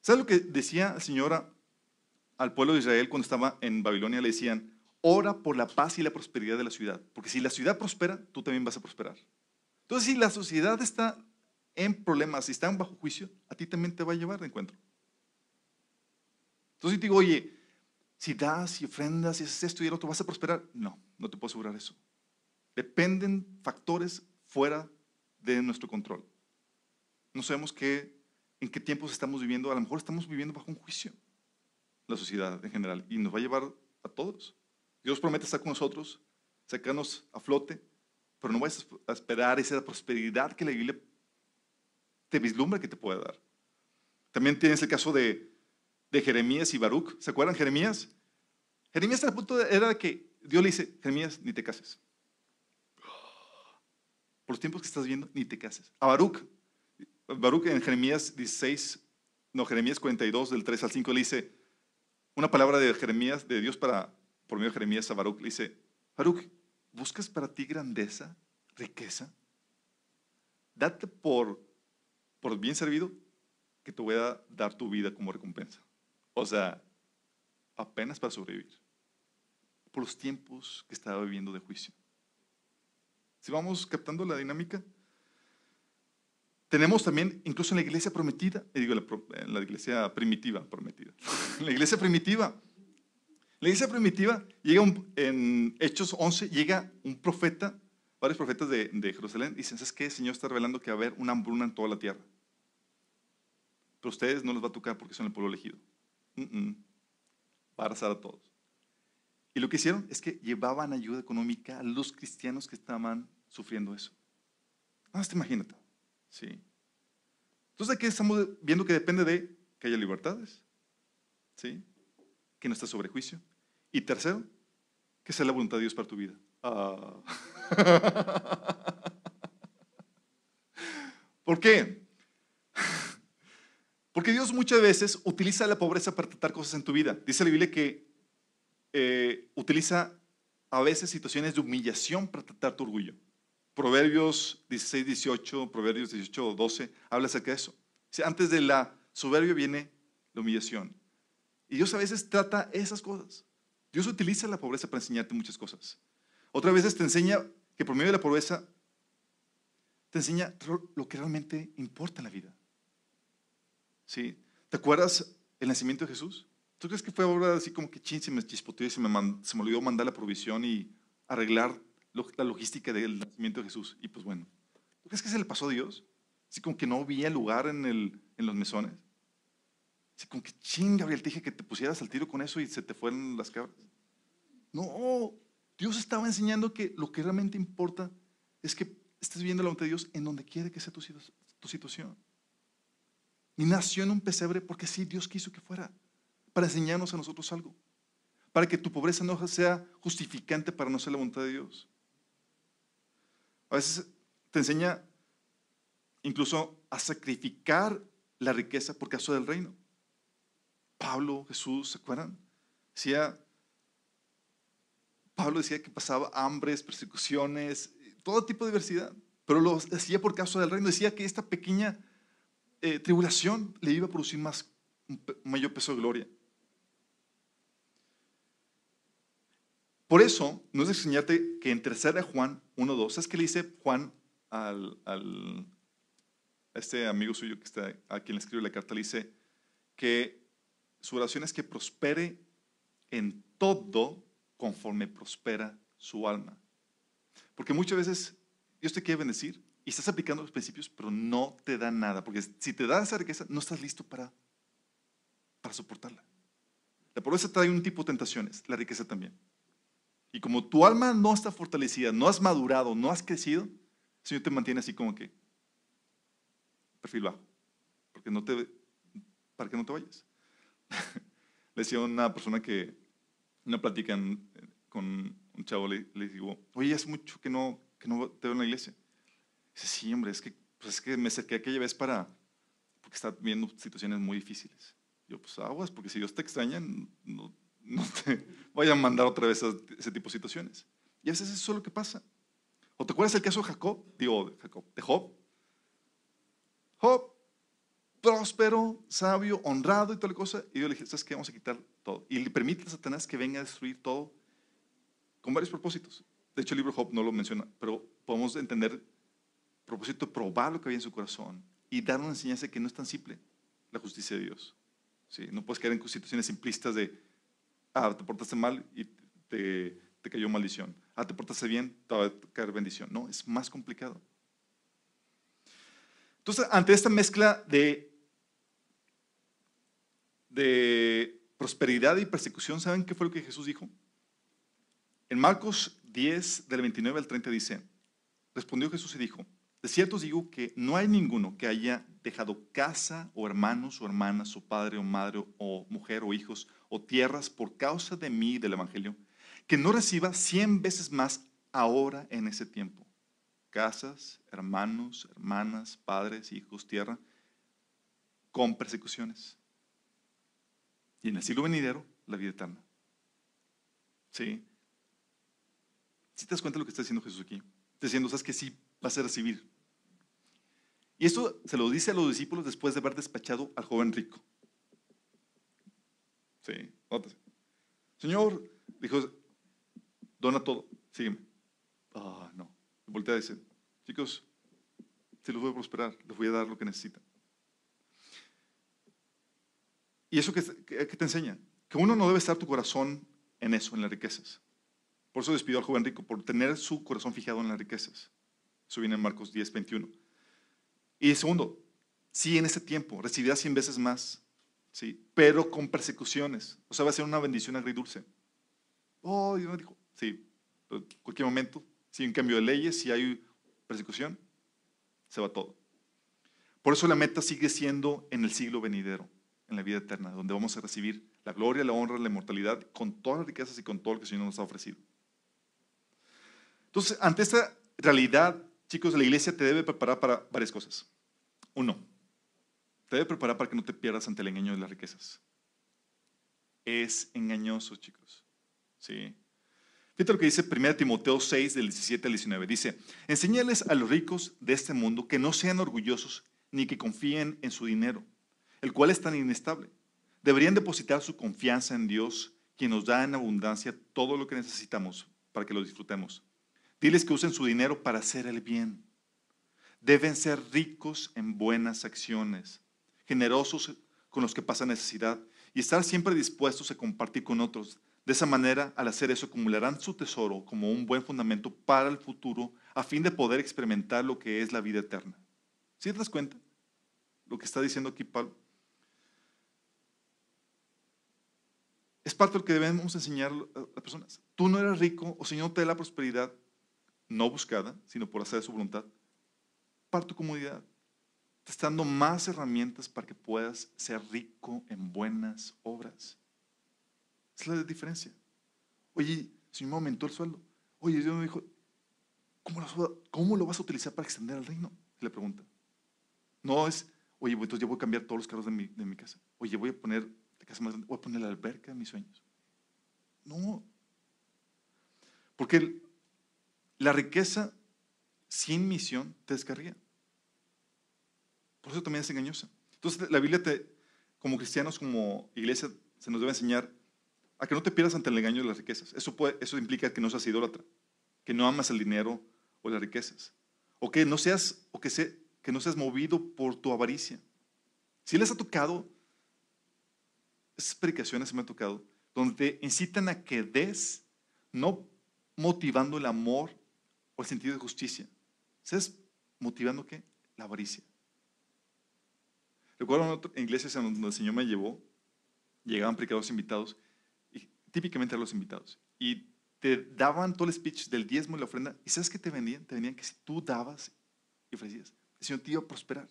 ¿Sabes lo que decía el Señor al pueblo de Israel cuando estaba en Babilonia? Le decían, ora por la paz y la prosperidad de la ciudad, porque si la ciudad prospera, tú también vas a prosperar. Entonces, si la sociedad está en problemas, si están bajo juicio, a ti también te va a llevar de encuentro. Entonces, te digo, oye, si das, si ofrendas, si haces esto y el otro, ¿vas a prosperar? No, no te puedo asegurar eso. Dependen factores fuera de nuestro control. No sabemos en qué tiempos estamos viviendo. A lo mejor estamos viviendo bajo un juicio, la sociedad en general, y nos va a llevar a todos. Dios promete estar con nosotros, sacarnos a flote, pero no vayas a esperar esa prosperidad que la Biblia te vislumbra que te puede dar. También tienes el caso de Jeremías y Baruch. ¿Se acuerdan Jeremías? Jeremías al punto era de que Dios le dice, Jeremías, ni te cases. Por los tiempos que estás viendo, ni te cases. A Baruch en Jeremías 16, no, Jeremías 42, del 3 al 5, le dice, una palabra de Jeremías, de Dios por medio de Jeremías a Baruch, le dice, Baruch, ¿buscas para ti grandeza, riqueza? Date por bien servido que te voy a dar tu vida como recompensa. O sea, apenas para sobrevivir. Por los tiempos que estaba viviendo de juicio. Si vamos captando la dinámica, tenemos también, incluso en la iglesia prometida, en la iglesia primitiva prometida. En la iglesia primitiva llega en Hechos 11, llega un profeta, varios profetas de Jerusalén, y dicen, ¿sabes qué? El Señor está revelando que va a haber una hambruna en toda la tierra. Pero a ustedes no les va a tocar porque son el pueblo elegido. Va a arrasar a todos. Y lo que hicieron es que llevaban ayuda económica a los cristianos que estaban sufriendo eso. Imagínate. Sí. Entonces aquí estamos viendo que depende de que haya libertades, ¿sí? Que no esté sobre juicio. Y tercero, que sea la voluntad de Dios para tu vida. ¿Por qué? Porque Dios muchas veces utiliza la pobreza para tratar cosas en tu vida. Dice la Biblia que utiliza a veces situaciones de humillación para tratar tu orgullo. Proverbios 16, 18, Proverbios 18, 12, habla acerca de eso. Antes de la soberbia viene la humillación. Y Dios a veces trata esas cosas. Dios utiliza la pobreza para enseñarte muchas cosas. Otras veces te enseña que por medio de la pobreza te enseña lo que realmente importa en la vida. ¿Sí? ¿Te acuerdas el nacimiento de Jesús? ¿Tú crees que fue ahora así como que se me chispoteó y se me olvidó mandar la provisión y arreglar la logística del nacimiento de Jesús? Y pues bueno, ¿tú crees que se le pasó a Dios? Así como que no había lugar en los mesones. Así como que Gabriel, te dije que te pusieras al tiro con eso y se te fueron las cabras. No, Dios estaba enseñando que lo que realmente importa es que estés viviendo la voluntad de Dios en donde quiere que sea tu situación. Ni nació en un pesebre porque sí, Dios quiso que fuera, para enseñarnos a nosotros algo, para que tu pobreza no sea justificante para no ser la voluntad de Dios. A veces te enseña incluso a sacrificar la riqueza por causa del reino. Pablo, Jesús, ¿se acuerdan? Pablo decía que pasaba hambres, persecuciones, todo tipo de adversidad, pero lo hacía por causa del reino. Decía que esta pequeña tribulación le iba a producir un mayor peso de gloria. Por eso, no es de enseñarte que en 3 Juan 1:2, ¿sabes qué le dice Juan a este amigo suyo que está a quien le escribe la carta? Le dice que su oración es que prospere en todo conforme prospera su alma. Porque muchas veces Dios te quiere bendecir y estás aplicando los principios, pero no te da nada. Porque si te da esa riqueza, no estás listo para soportarla. La pobreza trae un tipo de tentaciones, la riqueza también. Y como tu alma no está fortalecida, no has madurado, no has crecido, el Señor te mantiene así como que perfil bajo, porque para que no te vayas. Le decía a una persona que, una plática con un chavo, le digo, oye, hace mucho que no te veo en la iglesia. Dice, sí, hombre, es que me acerqué aquella vez porque está viendo situaciones muy difíciles. Yo, pues aguas, porque si Dios te extraña, no te vaya a mandar otra vez a ese tipo de situaciones. Y a veces eso es lo que pasa. ¿O te acuerdas el caso de Jacob? De Job. Job, próspero, sabio, honrado y toda la cosa. Y yo le dije, ¿sabes qué? Vamos a quitar todo. Y le permite a Satanás que venga a destruir todo con varios propósitos. De hecho, el libro de Job no lo menciona, pero podemos entender el propósito de probar lo que había en su corazón y dar una enseñanza que no es tan simple, la justicia de Dios. ¿Sí? No puedes caer en situaciones simplistas de, te portaste mal y te cayó maldición. Te portaste bien, te va a caer bendición. No, es más complicado. Entonces, ante esta mezcla de prosperidad y persecución, ¿saben qué fue lo que Jesús dijo? En Marcos 10, del 29 al 30 dice, respondió Jesús y dijo, de cierto os digo que no hay ninguno que haya dejado casa o hermanos o hermanas o padre o madre o mujer o hijos o tierras por causa de mí y del evangelio, que no reciba 100 veces más ahora en ese tiempo. Casas, hermanos, hermanas, padres, hijos, tierra, con persecuciones. Y en el siglo venidero, la vida eterna. ¿Sí? ¿Sí te das cuenta de lo que está diciendo Jesús aquí? Está diciendo, ¿sabes que sí vas a recibir? Y esto se lo dice a los discípulos después de haber despachado al joven rico. Sí, nótese. Señor, dijo, dona todo, sígueme. No. Voltea y dice, chicos, si los voy a prosperar, les voy a dar lo que necesitan. ¿Y eso qué te enseña? Que uno no debe estar tu corazón en eso, en las riquezas. Por eso despidió al joven rico, por tener su corazón fijado en las riquezas. Eso viene en Marcos 10, 21. Y segundo, sí, en ese tiempo recibirás 100 veces más, sí, pero con persecuciones. O sea, va a ser una bendición agridulce. Oh, Dios me dijo, sí, pero en cualquier momento, si hay un cambio de leyes, si hay persecución, se va todo. Por eso la meta sigue siendo en el siglo venidero, en la vida eterna, donde vamos a recibir la gloria, la honra, la inmortalidad, con todas las riquezas y con todo lo que el Señor nos ha ofrecido. Entonces, ante esta realidad, chicos, la iglesia te debe preparar para varias cosas. Uno, te debe preparar para que no te pierdas ante el engaño de las riquezas. Es engañoso, chicos. ¿Sí? Fíjate lo que dice 1 Timoteo 6, del 17 al 19. Dice, enséñales a los ricos de este mundo que no sean orgullosos ni que confíen en su dinero, el cual es tan inestable. Deberían depositar su confianza en Dios, quien nos da en abundancia todo lo que necesitamos para que lo disfrutemos. Diles que usen su dinero para hacer el bien. Deben ser ricos en buenas acciones, generosos con los que pasan necesidad y estar siempre dispuestos a compartir con otros. De esa manera, al hacer eso, acumularán su tesoro como un buen fundamento para el futuro a fin de poder experimentar lo que es la vida eterna. ¿Sí te das cuenta lo que está diciendo aquí Pablo? Es parte de lo que debemos enseñar a las personas. Tú no eres rico o Señor te da la prosperidad no buscada, sino por hacer su voluntad, para tu comodidad. Te está dando más herramientas para que puedas ser rico en buenas obras. Es la diferencia. Oye, Señor me aumentó el sueldo. Oye, Dios me dijo, ¿cómo lo vas a utilizar para extender el reino? Le pregunta. No es, oye, entonces ya voy a cambiar todos los carros de mi casa. Oye, voy a poner la casa más grande, voy a poner la alberca de mis sueños. No. Porque la riqueza sin misión te descarría. Por eso también es engañosa. Entonces la Biblia como cristianos, como iglesia, se nos debe enseñar a que no te pierdas ante el engaño de las riquezas. Eso implica que no seas idólatra, que no amas el dinero o las riquezas, o que no seas movido por tu avaricia. Si les ha tocado esas predicaciones me han tocado, donde te incitan a que des, no motivando el amor o el sentido de justicia. ¿Sabes? ¿Motivando qué? La avaricia. Recuerdo en iglesias en donde el Señor me llevó, llegaban predicadores invitados, y típicamente eran los invitados, y te daban todo el speech del diezmo y la ofrenda, y ¿sabes qué te vendían? Te vendían que si tú dabas y ofrecías, el Señor te iba a prosperar.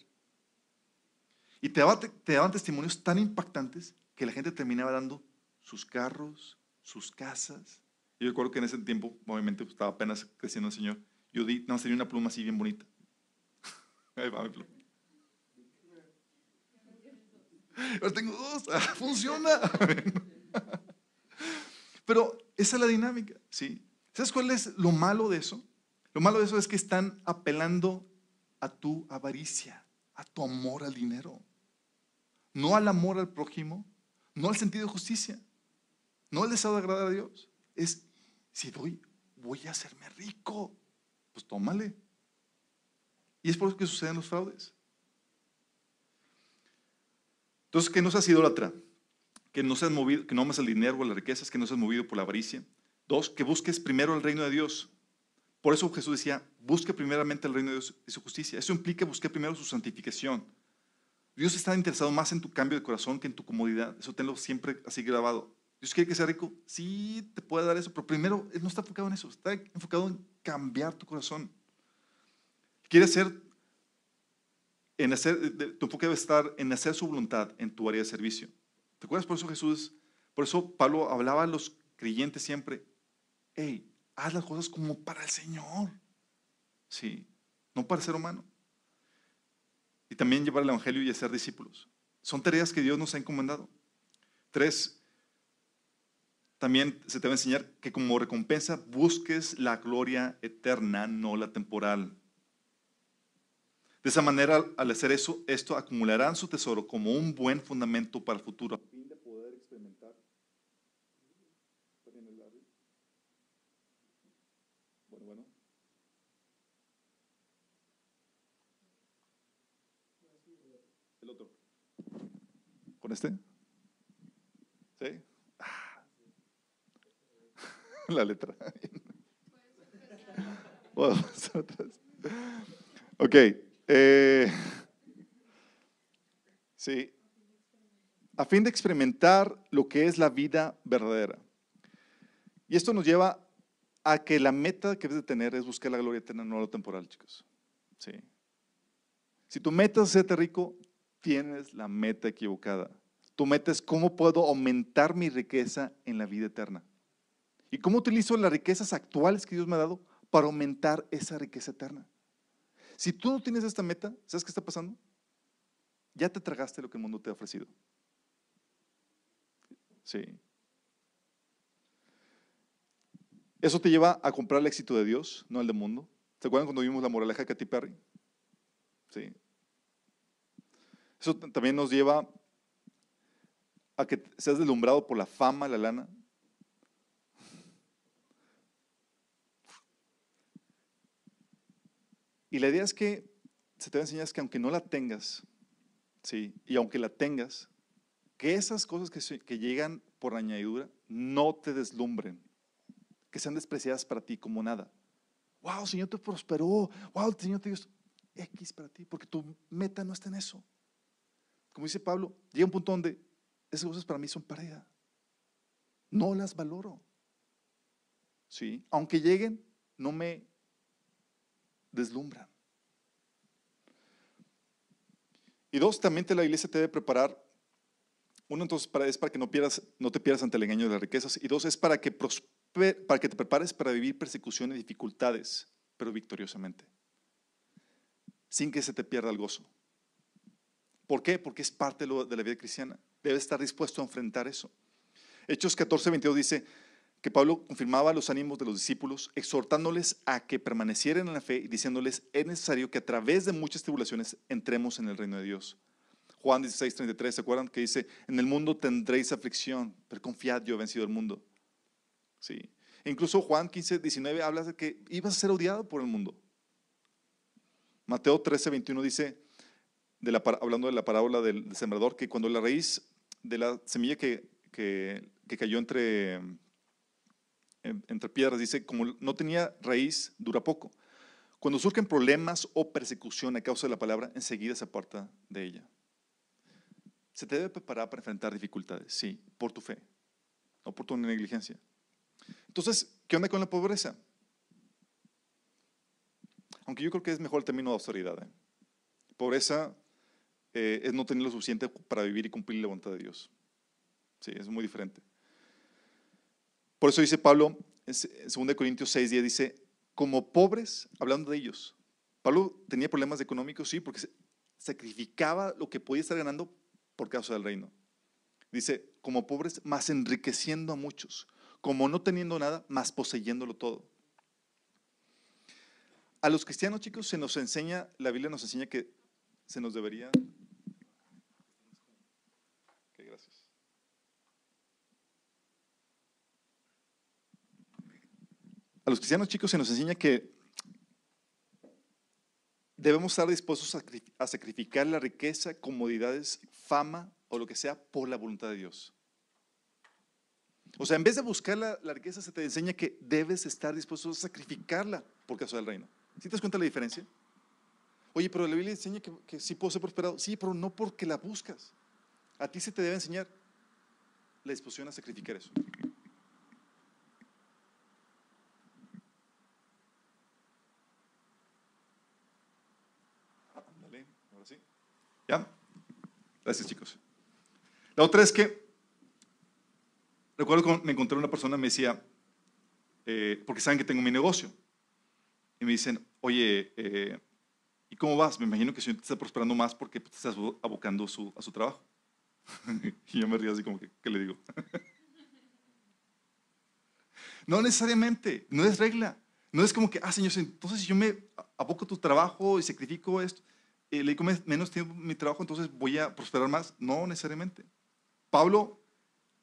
Y te daban testimonios tan impactantes que la gente terminaba dando sus carros, sus casas. Yo recuerdo que en ese tiempo, obviamente, estaba apenas creciendo el Señor. Yo nada más tenía una pluma así bien bonita. Ahí va mi pluma. Ahora tengo dos. Funciona. Pero esa es la dinámica, ¿sí? ¿Sabes cuál es lo malo de eso? Lo malo de eso es que están apelando a tu avaricia, a tu amor al dinero. No al amor al prójimo, no al sentido de justicia, no al deseo de agradar a Dios. Es, si doy, voy a hacerme rico. Pues tómale. Y es por eso que suceden los fraudes. Entonces, que no seas idólatra, que no seas movido, que no ames el dinero o las riquezas, que no seas movido por la avaricia. Dos, que busques primero el reino de Dios. Por eso Jesús decía, busque primeramente el reino de Dios y su justicia. Eso implica buscar primero su santificación. Dios está interesado más en tu cambio de corazón que en tu comodidad. Eso tenlo siempre así grabado. Dios quiere que sea rico. Sí, te puede dar eso, pero primero Él no está enfocado en eso. Está enfocado en cambiar tu corazón. Quiere hacer, tu enfoque debe estar en hacer su voluntad en tu área de servicio. ¿Te acuerdas? Por eso Pablo hablaba a los creyentes siempre. Hey, haz las cosas como para el Señor. Sí, no para el ser humano. Y también llevar el evangelio y hacer discípulos. Son tareas que Dios nos ha encomendado. 3, también se te va a enseñar que como recompensa busques la gloria eterna, no la temporal. De esa manera, al hacer eso, esto acumularán su tesoro como un buen fundamento para el futuro. A fin de poder experimentar. Bueno. El otro. ¿Con este? ¿Sí? La letra. Ok. Sí. A fin de experimentar lo que es la vida verdadera. Y esto nos lleva a que la meta que debes de tener es buscar la gloria eterna, no lo temporal, chicos. Sí. Si tu meta es hacerte rico, tienes la meta equivocada. Tu meta es cómo puedo aumentar mi riqueza en la vida eterna. ¿Y cómo utilizo las riquezas actuales que Dios me ha dado para aumentar esa riqueza eterna? Si tú no tienes esta meta, ¿sabes qué está pasando? Ya te tragaste lo que el mundo te ha ofrecido. Sí. Eso te lleva a comprar el éxito de Dios, no el del mundo. ¿Se acuerdan cuando vimos la moraleja de Katy Perry? Sí. Eso también nos lleva a que seas deslumbrado por la fama, la lana. Y la idea es que se te va a enseñar es que aunque no la tengas, sí, y aunque la tengas, que esas cosas que llegan por añadidura no te deslumbren, que sean despreciadas para ti como nada. Wow, Señor te prosperó. Wow, Señor te dio esto. X para ti, porque tu meta no está en eso. Como dice Pablo, llega un punto donde esas cosas para mí son pérdida. No las valoro. Sí, aunque lleguen, no me deslumbran. Y dos, también la iglesia te debe preparar. Uno, entonces, es para que no te pierdas ante el engaño de las riquezas. Y dos, es para que te prepares para vivir persecuciones y dificultades, pero victoriosamente, sin que se te pierda el gozo. ¿Por qué? Porque es parte de la vida cristiana. Debes estar dispuesto a enfrentar eso. Hechos 14:22 dice que Pablo confirmaba los ánimos de los discípulos, exhortándoles a que permanecieran en la fe y diciéndoles, es necesario que a través de muchas tribulaciones entremos en el reino de Dios. Juan 16:33, ¿se acuerdan? Que dice, en el mundo tendréis aflicción, pero confiad, yo he vencido el mundo. Sí. Incluso Juan 15:19 habla de que ibas a ser odiado por el mundo. Mateo 13:21 dice, hablando de la parábola del sembrador, que cuando la raíz de la semilla que cayó entre piedras, dice, como no tenía raíz, dura poco. Cuando surgen problemas o persecución a causa de la palabra, enseguida se aparta de ella. Se te debe preparar para enfrentar dificultades, sí, por tu fe, no por tu negligencia. Entonces, ¿qué onda con la pobreza? Aunque yo creo que es mejor el término de austeridad. Pobreza es no tener lo suficiente para vivir y cumplir la voluntad de Dios. Sí, es muy diferente. Por eso dice Pablo, en 2 Corintios 6:10, dice, como pobres, hablando de ellos. Pablo tenía problemas económicos, sí, porque sacrificaba lo que podía estar ganando por causa del reino. Dice, como pobres, más enriqueciendo a muchos. Como no teniendo nada, más poseyéndolo todo. A los cristianos, chicos, se nos enseña, la Biblia nos enseña que se nos debería... Ok, gracias. A los cristianos, chicos, se nos enseña que debemos estar dispuestos a sacrificar la riqueza, comodidades, fama o lo que sea por la voluntad de Dios. O sea, en vez de buscar la riqueza, se te enseña que debes estar dispuesto a sacrificarla por causa del reino. ¿Sí te das cuenta de la diferencia? Oye, pero la Biblia enseña que sí puedo ser prosperado. Sí, pero no porque la buscas. A ti se te debe enseñar la disposición a sacrificar eso. Ándale, ahora sí. ¿Ya? Gracias, chicos. La otra es que, recuerdo que me encontré una persona, me decía, porque saben que tengo mi negocio, y me dicen, oye, ¿y cómo vas? Me imagino que el Señor te está prosperando más porque te estás abocando a su trabajo. Y yo me río así como que, ¿qué le digo? No necesariamente, no es regla. No es como que, Señor, entonces si yo me aboco a tu trabajo y sacrifico esto, le dedico menos tiempo a mi trabajo, entonces voy a prosperar más. No necesariamente. Pablo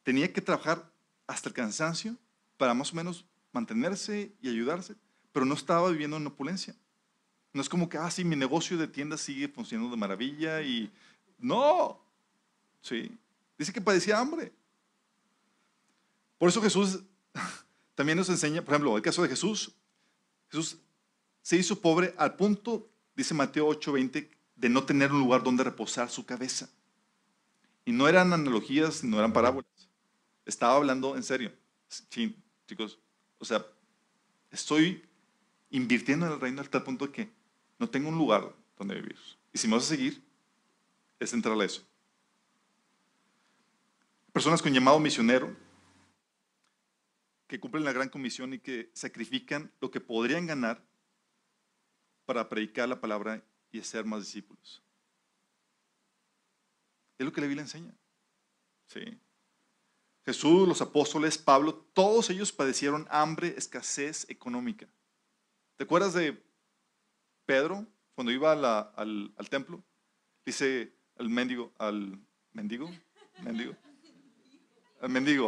tenía que trabajar hasta el cansancio para más o menos mantenerse y ayudarse, pero no estaba viviendo en opulencia. No es como que, sí, mi negocio de tienda sigue funcionando de maravilla y no, sí. Dice que padecía hambre. Por eso Jesús también nos enseña, por ejemplo, el caso de Jesús. Jesús se hizo pobre al punto, dice Mateo 8:20, de no tener un lugar donde reposar su cabeza. Y no eran analogías, no eran parábolas. Estaba hablando en serio. Sí, chicos, o sea, estoy invirtiendo en el reino hasta el punto de que no tengo un lugar donde vivir. Y si me vas a seguir, es entrar a eso. Personas con llamado misionero que cumplen la gran comisión y que sacrifican lo que podrían ganar para predicar la palabra y hacer más discípulos. Es lo que la Biblia enseña. Sí. Jesús, los apóstoles, Pablo, todos ellos padecieron hambre, escasez económica. ¿Te acuerdas de Pedro cuando iba al templo? Dice al mendigo,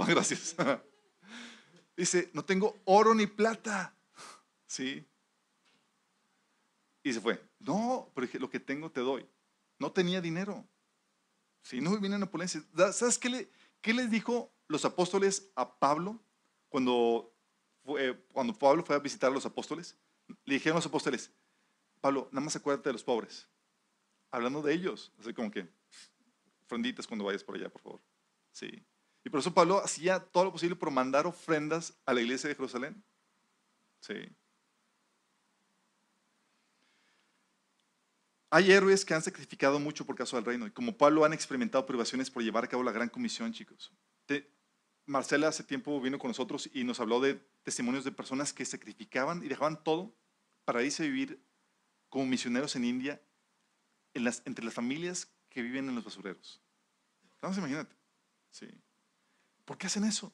gracias. Dice, no tengo oro ni plata. Sí. Y se fue. No, pero lo que tengo te doy. No tenía dinero. Sí, no vivía en opulencia. ¿Sabes qué les dijo los apóstoles a Pablo cuando Pablo fue a visitar a los apóstoles? Le dijeron a los apóstoles, Pablo, nada más acuérdate de los pobres. Hablando de ellos. Así como que, ofrenditas cuando vayas por allá, por favor. Sí. Y por eso Pablo hacía todo lo posible por mandar ofrendas a la iglesia de Jerusalén. Sí. Hay héroes que han sacrificado mucho por causa del reino y como Pablo han experimentado privaciones por llevar a cabo la gran comisión, chicos. Marcela hace tiempo vino con nosotros y nos habló de testimonios de personas que sacrificaban y dejaban todo para irse a vivir como misioneros en India entre las familias que viven en los basureros. Vamos, imagínate. Sí. ¿Por qué hacen eso?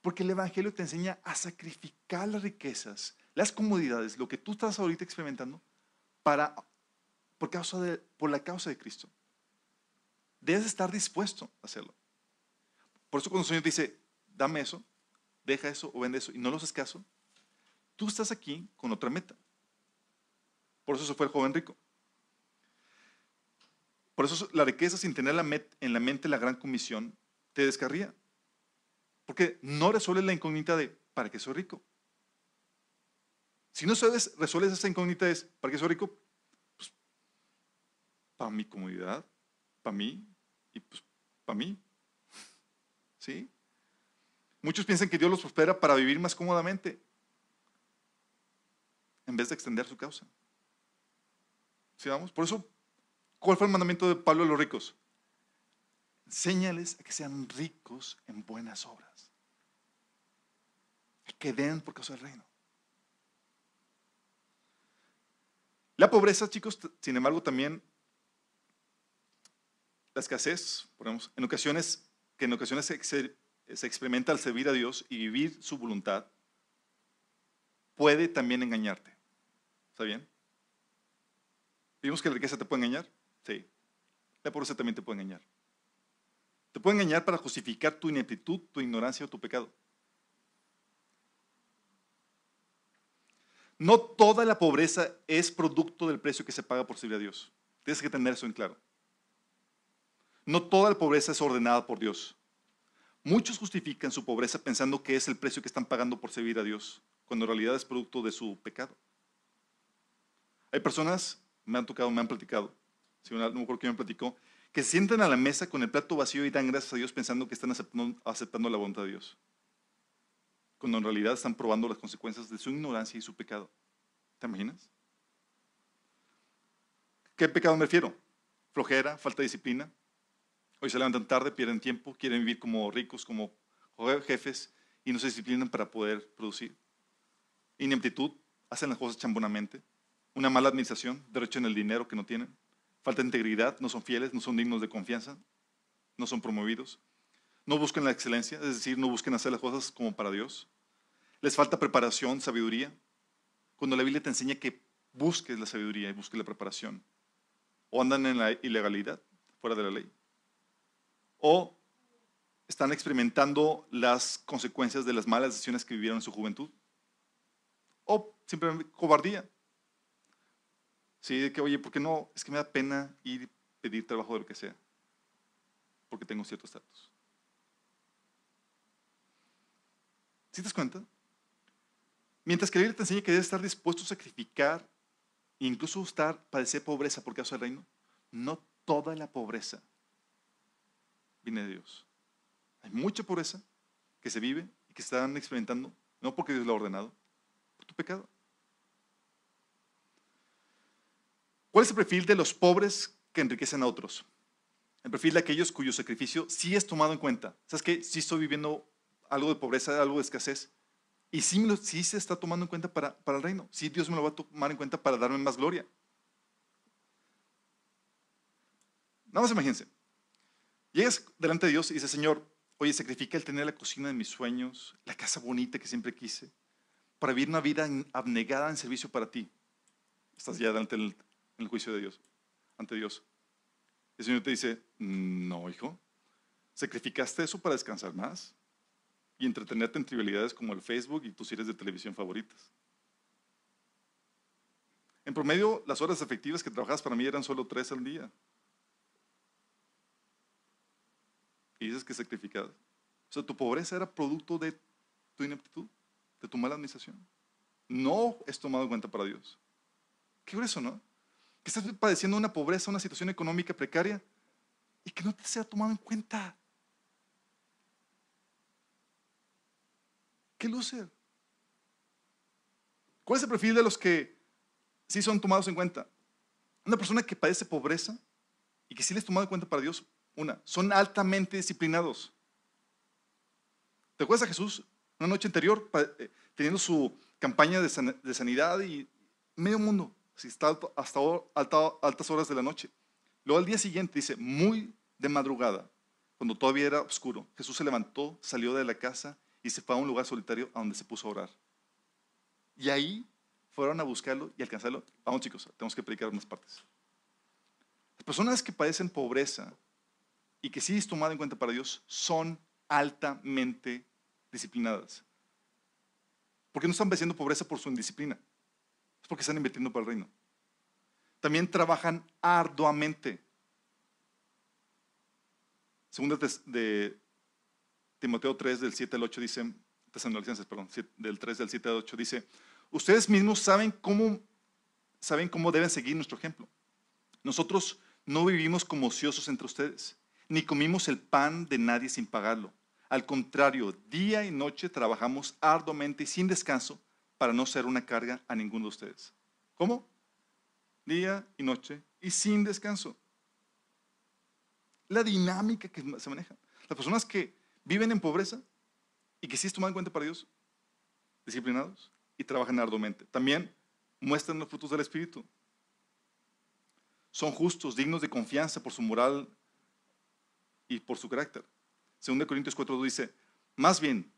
Porque el Evangelio te enseña a sacrificar las riquezas, las comodidades, lo que tú estás ahorita experimentando por la causa de Cristo. Debes estar dispuesto a hacerlo. Por eso cuando el Señor te dice, dame eso, deja eso o vende eso y no lo haces caso, tú estás aquí con otra meta. Por eso se fue el joven rico. Por eso la riqueza sin tener en la mente la gran comisión te descarría. Porque no resuelves la incógnita de ¿para qué soy rico? Si no resuelves esa incógnita es ¿para qué soy rico? Pues para mi comodidad, para mí y pues para mí. ¿Sí? Muchos piensan que Dios los prospera para vivir más cómodamente en vez de extender su causa. ¿Sí vamos? Por eso, ¿cuál fue el mandamiento de Pablo a los ricos? Enséñales a que sean ricos en buenas obras. A que den por causa del reino. La pobreza, chicos, sin embargo, también la escasez, ponemos, en ocasiones se experimenta al servir a Dios y vivir su voluntad, puede también engañarte. ¿Está bien? ¿Vimos que la riqueza te puede engañar? Sí. La pobreza también te puede engañar. Te puede engañar para justificar tu ineptitud, tu ignorancia o tu pecado. No toda la pobreza es producto del precio que se paga por servir a Dios. Tienes que tener eso en claro. No toda la pobreza es ordenada por Dios. Muchos justifican su pobreza pensando que es el precio que están pagando por servir a Dios, cuando en realidad es producto de su pecado. Hay personas, me han platicado, si no me acuerdo quién me platicó, que se sientan a la mesa con el plato vacío y dan gracias a Dios pensando que están aceptando la voluntad de Dios, cuando en realidad están probando las consecuencias de su ignorancia y su pecado. ¿Te imaginas? ¿Qué pecado me refiero? Flojera, falta de disciplina. Hoy se levantan tarde, pierden tiempo, quieren vivir como ricos, como jefes y no se disciplinan para poder producir. Ineptitud, hacen las cosas chambonamente. Una mala administración, derrochan el dinero que no tienen. Falta de integridad, no son fieles, no son dignos de confianza, no son promovidos. No buscan la excelencia, es decir, no buscan hacer las cosas como para Dios. Les falta preparación, sabiduría. Cuando la Biblia te enseña que busques la sabiduría y busques la preparación. O andan en la ilegalidad, fuera de la ley. O están experimentando las consecuencias de las malas decisiones que vivieron en su juventud. O simplemente cobardía. Sí, de que, oye, ¿por qué no? Es que me da pena ir y pedir trabajo de lo que sea. Porque tengo cierto estatus. ¿Sí te das cuenta? Mientras que la Biblia te enseña que debes estar dispuesto a sacrificar e incluso padecer pobreza por causa del reino, no toda la pobreza viene de Dios. Hay mucha pobreza que se vive y que están experimentando, no porque Dios lo ha ordenado, por tu pecado. ¿Cuál es el perfil de los pobres que enriquecen a otros? El perfil de aquellos cuyo sacrificio sí es tomado en cuenta. ¿Sabes qué? Sí estoy viviendo algo de pobreza, algo de escasez. Y sí se está tomando en cuenta para el reino. Sí, Dios me lo va a tomar en cuenta para darme más gloria. Nada más imagínense. Llegas delante de Dios y dices, Señor, oye, sacrifica el tener la cocina de mis sueños, la casa bonita que siempre quise, para vivir una vida abnegada en servicio para ti. Estás ya delante en el juicio de Dios, ante Dios. El Señor te dice, no, hijo, sacrificaste eso para descansar más y entretenerte en trivialidades como el Facebook y tus series de televisión favoritas. En promedio, las horas efectivas que trabajabas para mí eran solo 3 al día. Y dices que sacrificabas. O sea, tu pobreza era producto de tu ineptitud, de tu mala administración. No es tomado en cuenta para Dios. Qué grueso, ¿no? Que estás padeciendo una pobreza, una situación económica precaria y que no te sea tomado en cuenta. ¿Qué loser? ¿Cuál es el perfil de los que sí son tomados en cuenta? Una persona que padece pobreza y que sí les tomado en cuenta para Dios, son altamente disciplinados. ¿Te acuerdas a Jesús una noche anterior teniendo su campaña de sanidad y medio mundo, así está hasta altas horas de la noche? Luego al día siguiente dice, muy de madrugada, cuando todavía era oscuro, Jesús se levantó, salió de la casa y se fue a un lugar solitario a donde se puso a orar. Y ahí fueron a buscarlo y alcanzarlo. Vamos chicos, tenemos que predicar unas partes. Las personas que padecen pobreza y que sí es tomada en cuenta para Dios son altamente disciplinadas. Porque no están padeciendo pobreza por su indisciplina, es porque están invirtiendo para el reino. También trabajan arduamente. Segunda de Timoteo 3, del 7 al 8 dice, Tesalonicenses, perdón, del 3 del 7 al 8 dice, ustedes mismos saben cómo deben seguir nuestro ejemplo. Nosotros no vivimos como ociosos entre ustedes, ni comimos el pan de nadie sin pagarlo. Al contrario, día y noche trabajamos arduamente y sin descanso para no ser una carga a ninguno de ustedes. ¿Cómo? Día y noche y sin descanso. La dinámica que se maneja. Las personas que viven en pobreza y que sí es tomado en cuenta para Dios, disciplinados y trabajan arduamente. También muestran los frutos del Espíritu. Son justos, dignos de confianza por su moral y por su carácter. 2 Corintios 4:2 dice, más bien,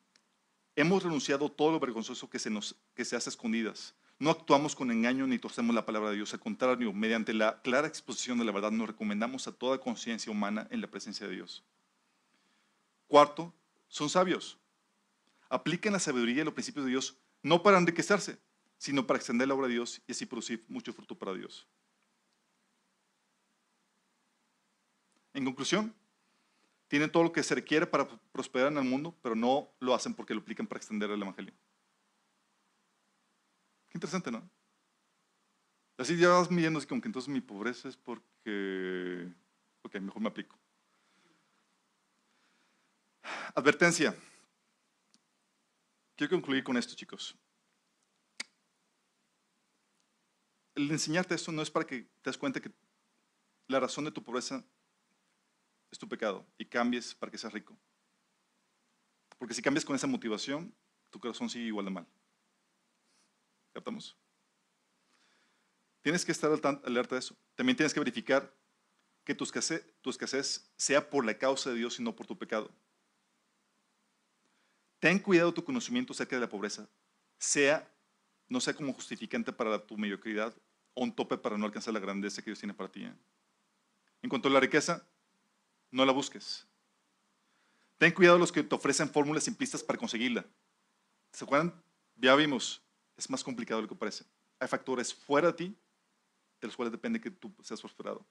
hemos renunciado a todo lo vergonzoso que se hace a escondidas. No actuamos con engaño ni torcemos la palabra de Dios. Al contrario, mediante la clara exposición de la verdad nos recomendamos a toda conciencia humana en la presencia de Dios. Cuarto, son sabios. Aplican la sabiduría y los principios de Dios no para enriquecerse, sino para extender la obra de Dios y así producir mucho fruto para Dios. En conclusión, tienen todo lo que se requiere para prosperar en el mundo, pero no lo hacen porque lo aplican para extender el evangelio. Qué interesante, ¿no? Así ya vas midiendo así como que entonces mi pobreza es porque... Ok, mejor me aplico. Advertencia. Quiero concluir con esto, chicos. El enseñarte esto no es para que te des cuenta que la razón de tu pobreza es tu pecado y cambies para que seas rico. Porque si cambias con esa motivación, tu corazón sigue igual de mal. ¿Captamos? Tienes que estar alerta de eso. También tienes que verificar que tu escasez sea por la causa de Dios y no por tu pecado. Ten cuidado tu conocimiento acerca de la pobreza, no sea como justificante para tu mediocridad o un tope para no alcanzar la grandeza que Dios tiene para ti. En cuanto a la riqueza, no la busques. Ten cuidado de los que te ofrecen fórmulas simplistas para conseguirla. ¿Se acuerdan? Ya vimos, es más complicado de lo que parece. Hay factores fuera de ti, de los cuales depende que tú seas prosperado.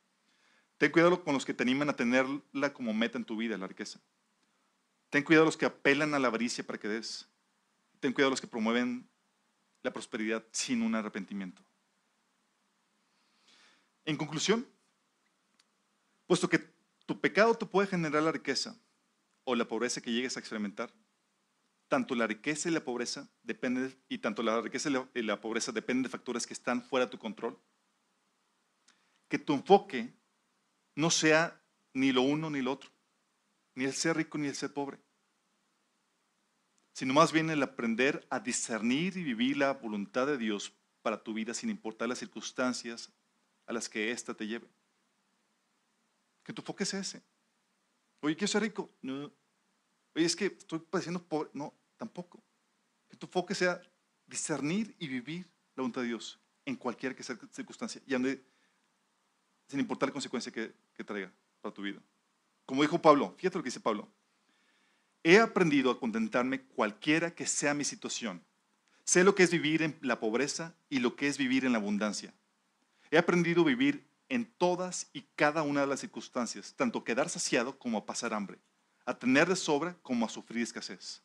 Ten cuidado con los que te animan a tenerla como meta en tu vida, la riqueza. Ten cuidado los que apelan a la avaricia para que des. Ten cuidado los que promueven la prosperidad sin un arrepentimiento. En conclusión, puesto que tu pecado te puede generar la riqueza o la pobreza que llegues a experimentar, tanto la riqueza y la pobreza dependen de factores que están fuera de tu control. Que tu enfoque no sea ni lo uno ni lo otro, ni el ser rico ni el ser pobre, sino más bien el aprender a discernir y vivir la voluntad de Dios para tu vida sin importar las circunstancias a las que ésta te lleve. Que tu enfoque sea ese. Oye, quiero ser rico. No. Oye, es que estoy padeciendo pobre. No, tampoco. Que tu enfoque sea discernir y vivir la voluntad de Dios en cualquier que sea circunstancia y sin importar la consecuencia que traiga para tu vida. Como dijo Pablo, fíjate lo que dice Pablo. He aprendido a contentarme cualquiera que sea mi situación. Sé lo que es vivir en la pobreza y lo que es vivir en la abundancia. He aprendido a vivir en todas y cada una de las circunstancias, tanto a quedar saciado como a pasar hambre, a tener de sobra como a sufrir escasez.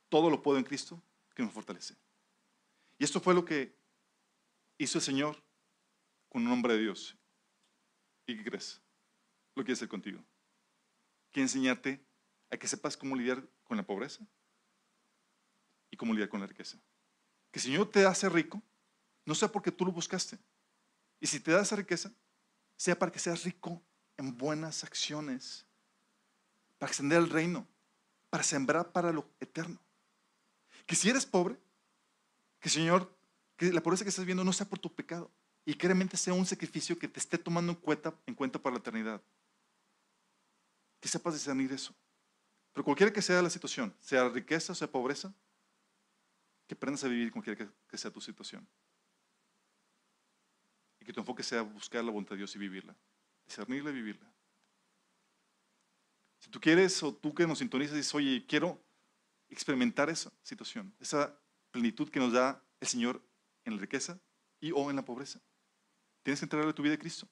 Todo lo puedo en Cristo que me fortalece. Y esto fue lo que hizo el Señor con un hombre de Dios. ¿Y qué crees? Lo quiere hacer contigo. Quiere enseñarte a que sepas cómo lidiar con la pobreza y cómo lidiar con la riqueza. Que el Señor te hace rico, no sea porque tú lo buscaste. Y si te da esa riqueza, sea para que seas rico en buenas acciones, para extender el reino, para sembrar para lo eterno. Que si eres pobre, que el Señor, que la pobreza que estás viendo no sea por tu pecado y que realmente sea un sacrificio que te esté tomando en cuenta para la eternidad. Que sepas discernir eso. Pero cualquiera que sea la situación, sea riqueza o sea pobreza, que aprendas a vivir cualquiera que sea tu situación. Y que tu enfoque sea buscar la voluntad de Dios y vivirla. Discernirla y vivirla. Si tú quieres o tú que nos sintonizas dices, oye, quiero experimentar esa situación, esa plenitud que nos da el Señor en la riqueza y o en la pobreza. Tienes que entregarle tu vida a Cristo.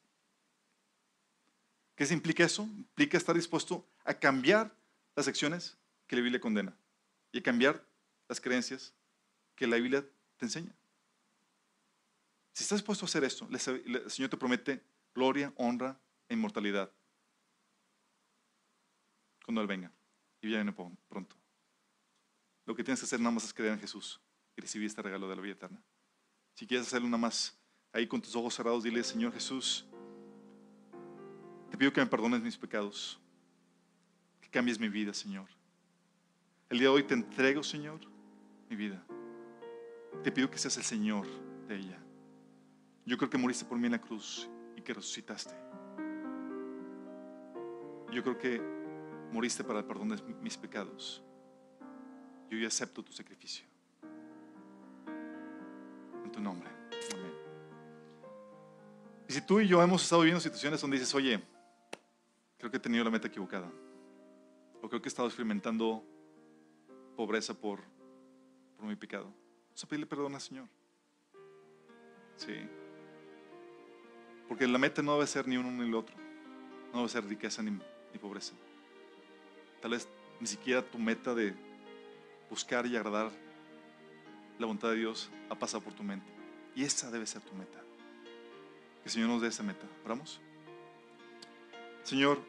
¿Qué se implica eso? Implica estar dispuesto a cambiar las acciones que la Biblia condena y a cambiar las creencias que la Biblia te enseña. Si estás dispuesto a hacer esto, el Señor te promete gloria, honra e inmortalidad cuando Él venga. Y viene pronto. Lo que tienes que hacer nada más es creer en Jesús y recibir este regalo de la vida eterna. Si quieres hacerlo nada más ahí con tus ojos cerrados, dile: Señor Jesús, te pido que me perdones mis pecados, que cambies mi vida, Señor. El día de hoy te entrego, Señor, mi vida. Te pido que seas el Señor de ella. Yo creo que moriste por mí en la cruz y que resucitaste. Yo creo que moriste para el perdón de mis pecados. Yo ya acepto tu sacrificio. En tu nombre. Amén. Y si tú y yo hemos estado viviendo situaciones donde dices: oye, creo que he tenido la meta equivocada, o creo que he estado experimentando pobreza por mi pecado, vamos a pedirle perdón al Señor. Sí. Porque la meta no debe ser ni uno ni el otro. No debe ser riqueza ni pobreza. Tal vez ni siquiera tu meta de buscar y agradar la voluntad de Dios ha pasado por tu mente. Y esa debe ser tu meta. Que el Señor nos dé esa meta. ¿Oramos? Señor,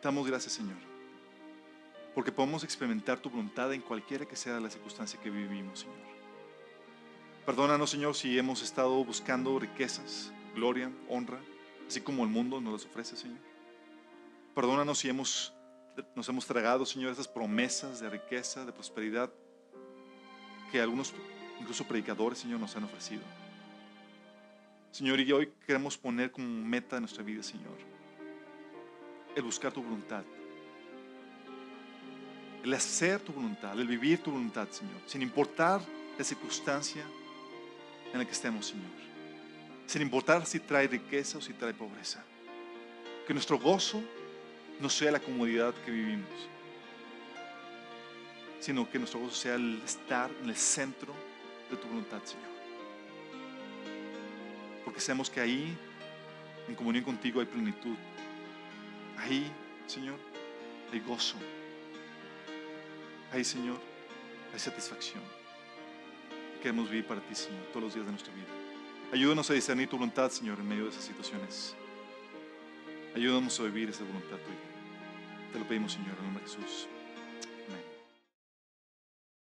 te damos gracias, Señor, porque podemos experimentar tu voluntad en cualquiera que sea la circunstancia que vivimos, Señor. Perdónanos, Señor, si hemos estado buscando riquezas, gloria, honra, así como el mundo nos las ofrece, Señor. Perdónanos si nos hemos tragado, Señor, esas promesas de riqueza, de prosperidad que algunos, incluso predicadores, Señor, nos han ofrecido. Señor, y hoy queremos poner como meta de nuestra vida, Señor, el buscar tu voluntad, el hacer tu voluntad, el vivir tu voluntad, Señor, sin importar la circunstancia en la que estemos, Señor, sin importar si trae riqueza o si trae pobreza. Que nuestro gozo no sea la comodidad que vivimos, sino que nuestro gozo sea el estar en el centro de tu voluntad, Señor. Porque sabemos que ahí, en comunión contigo, hay plenitud. Ahí, Señor, hay gozo. Ahí, Señor, hay satisfacción. Queremos vivir para ti, Señor, todos los días de nuestra vida. Ayúdanos a discernir tu voluntad, Señor, en medio de esas situaciones. Ayúdanos a vivir esa voluntad tuya. Te lo pedimos, Señor, en el nombre de Jesús.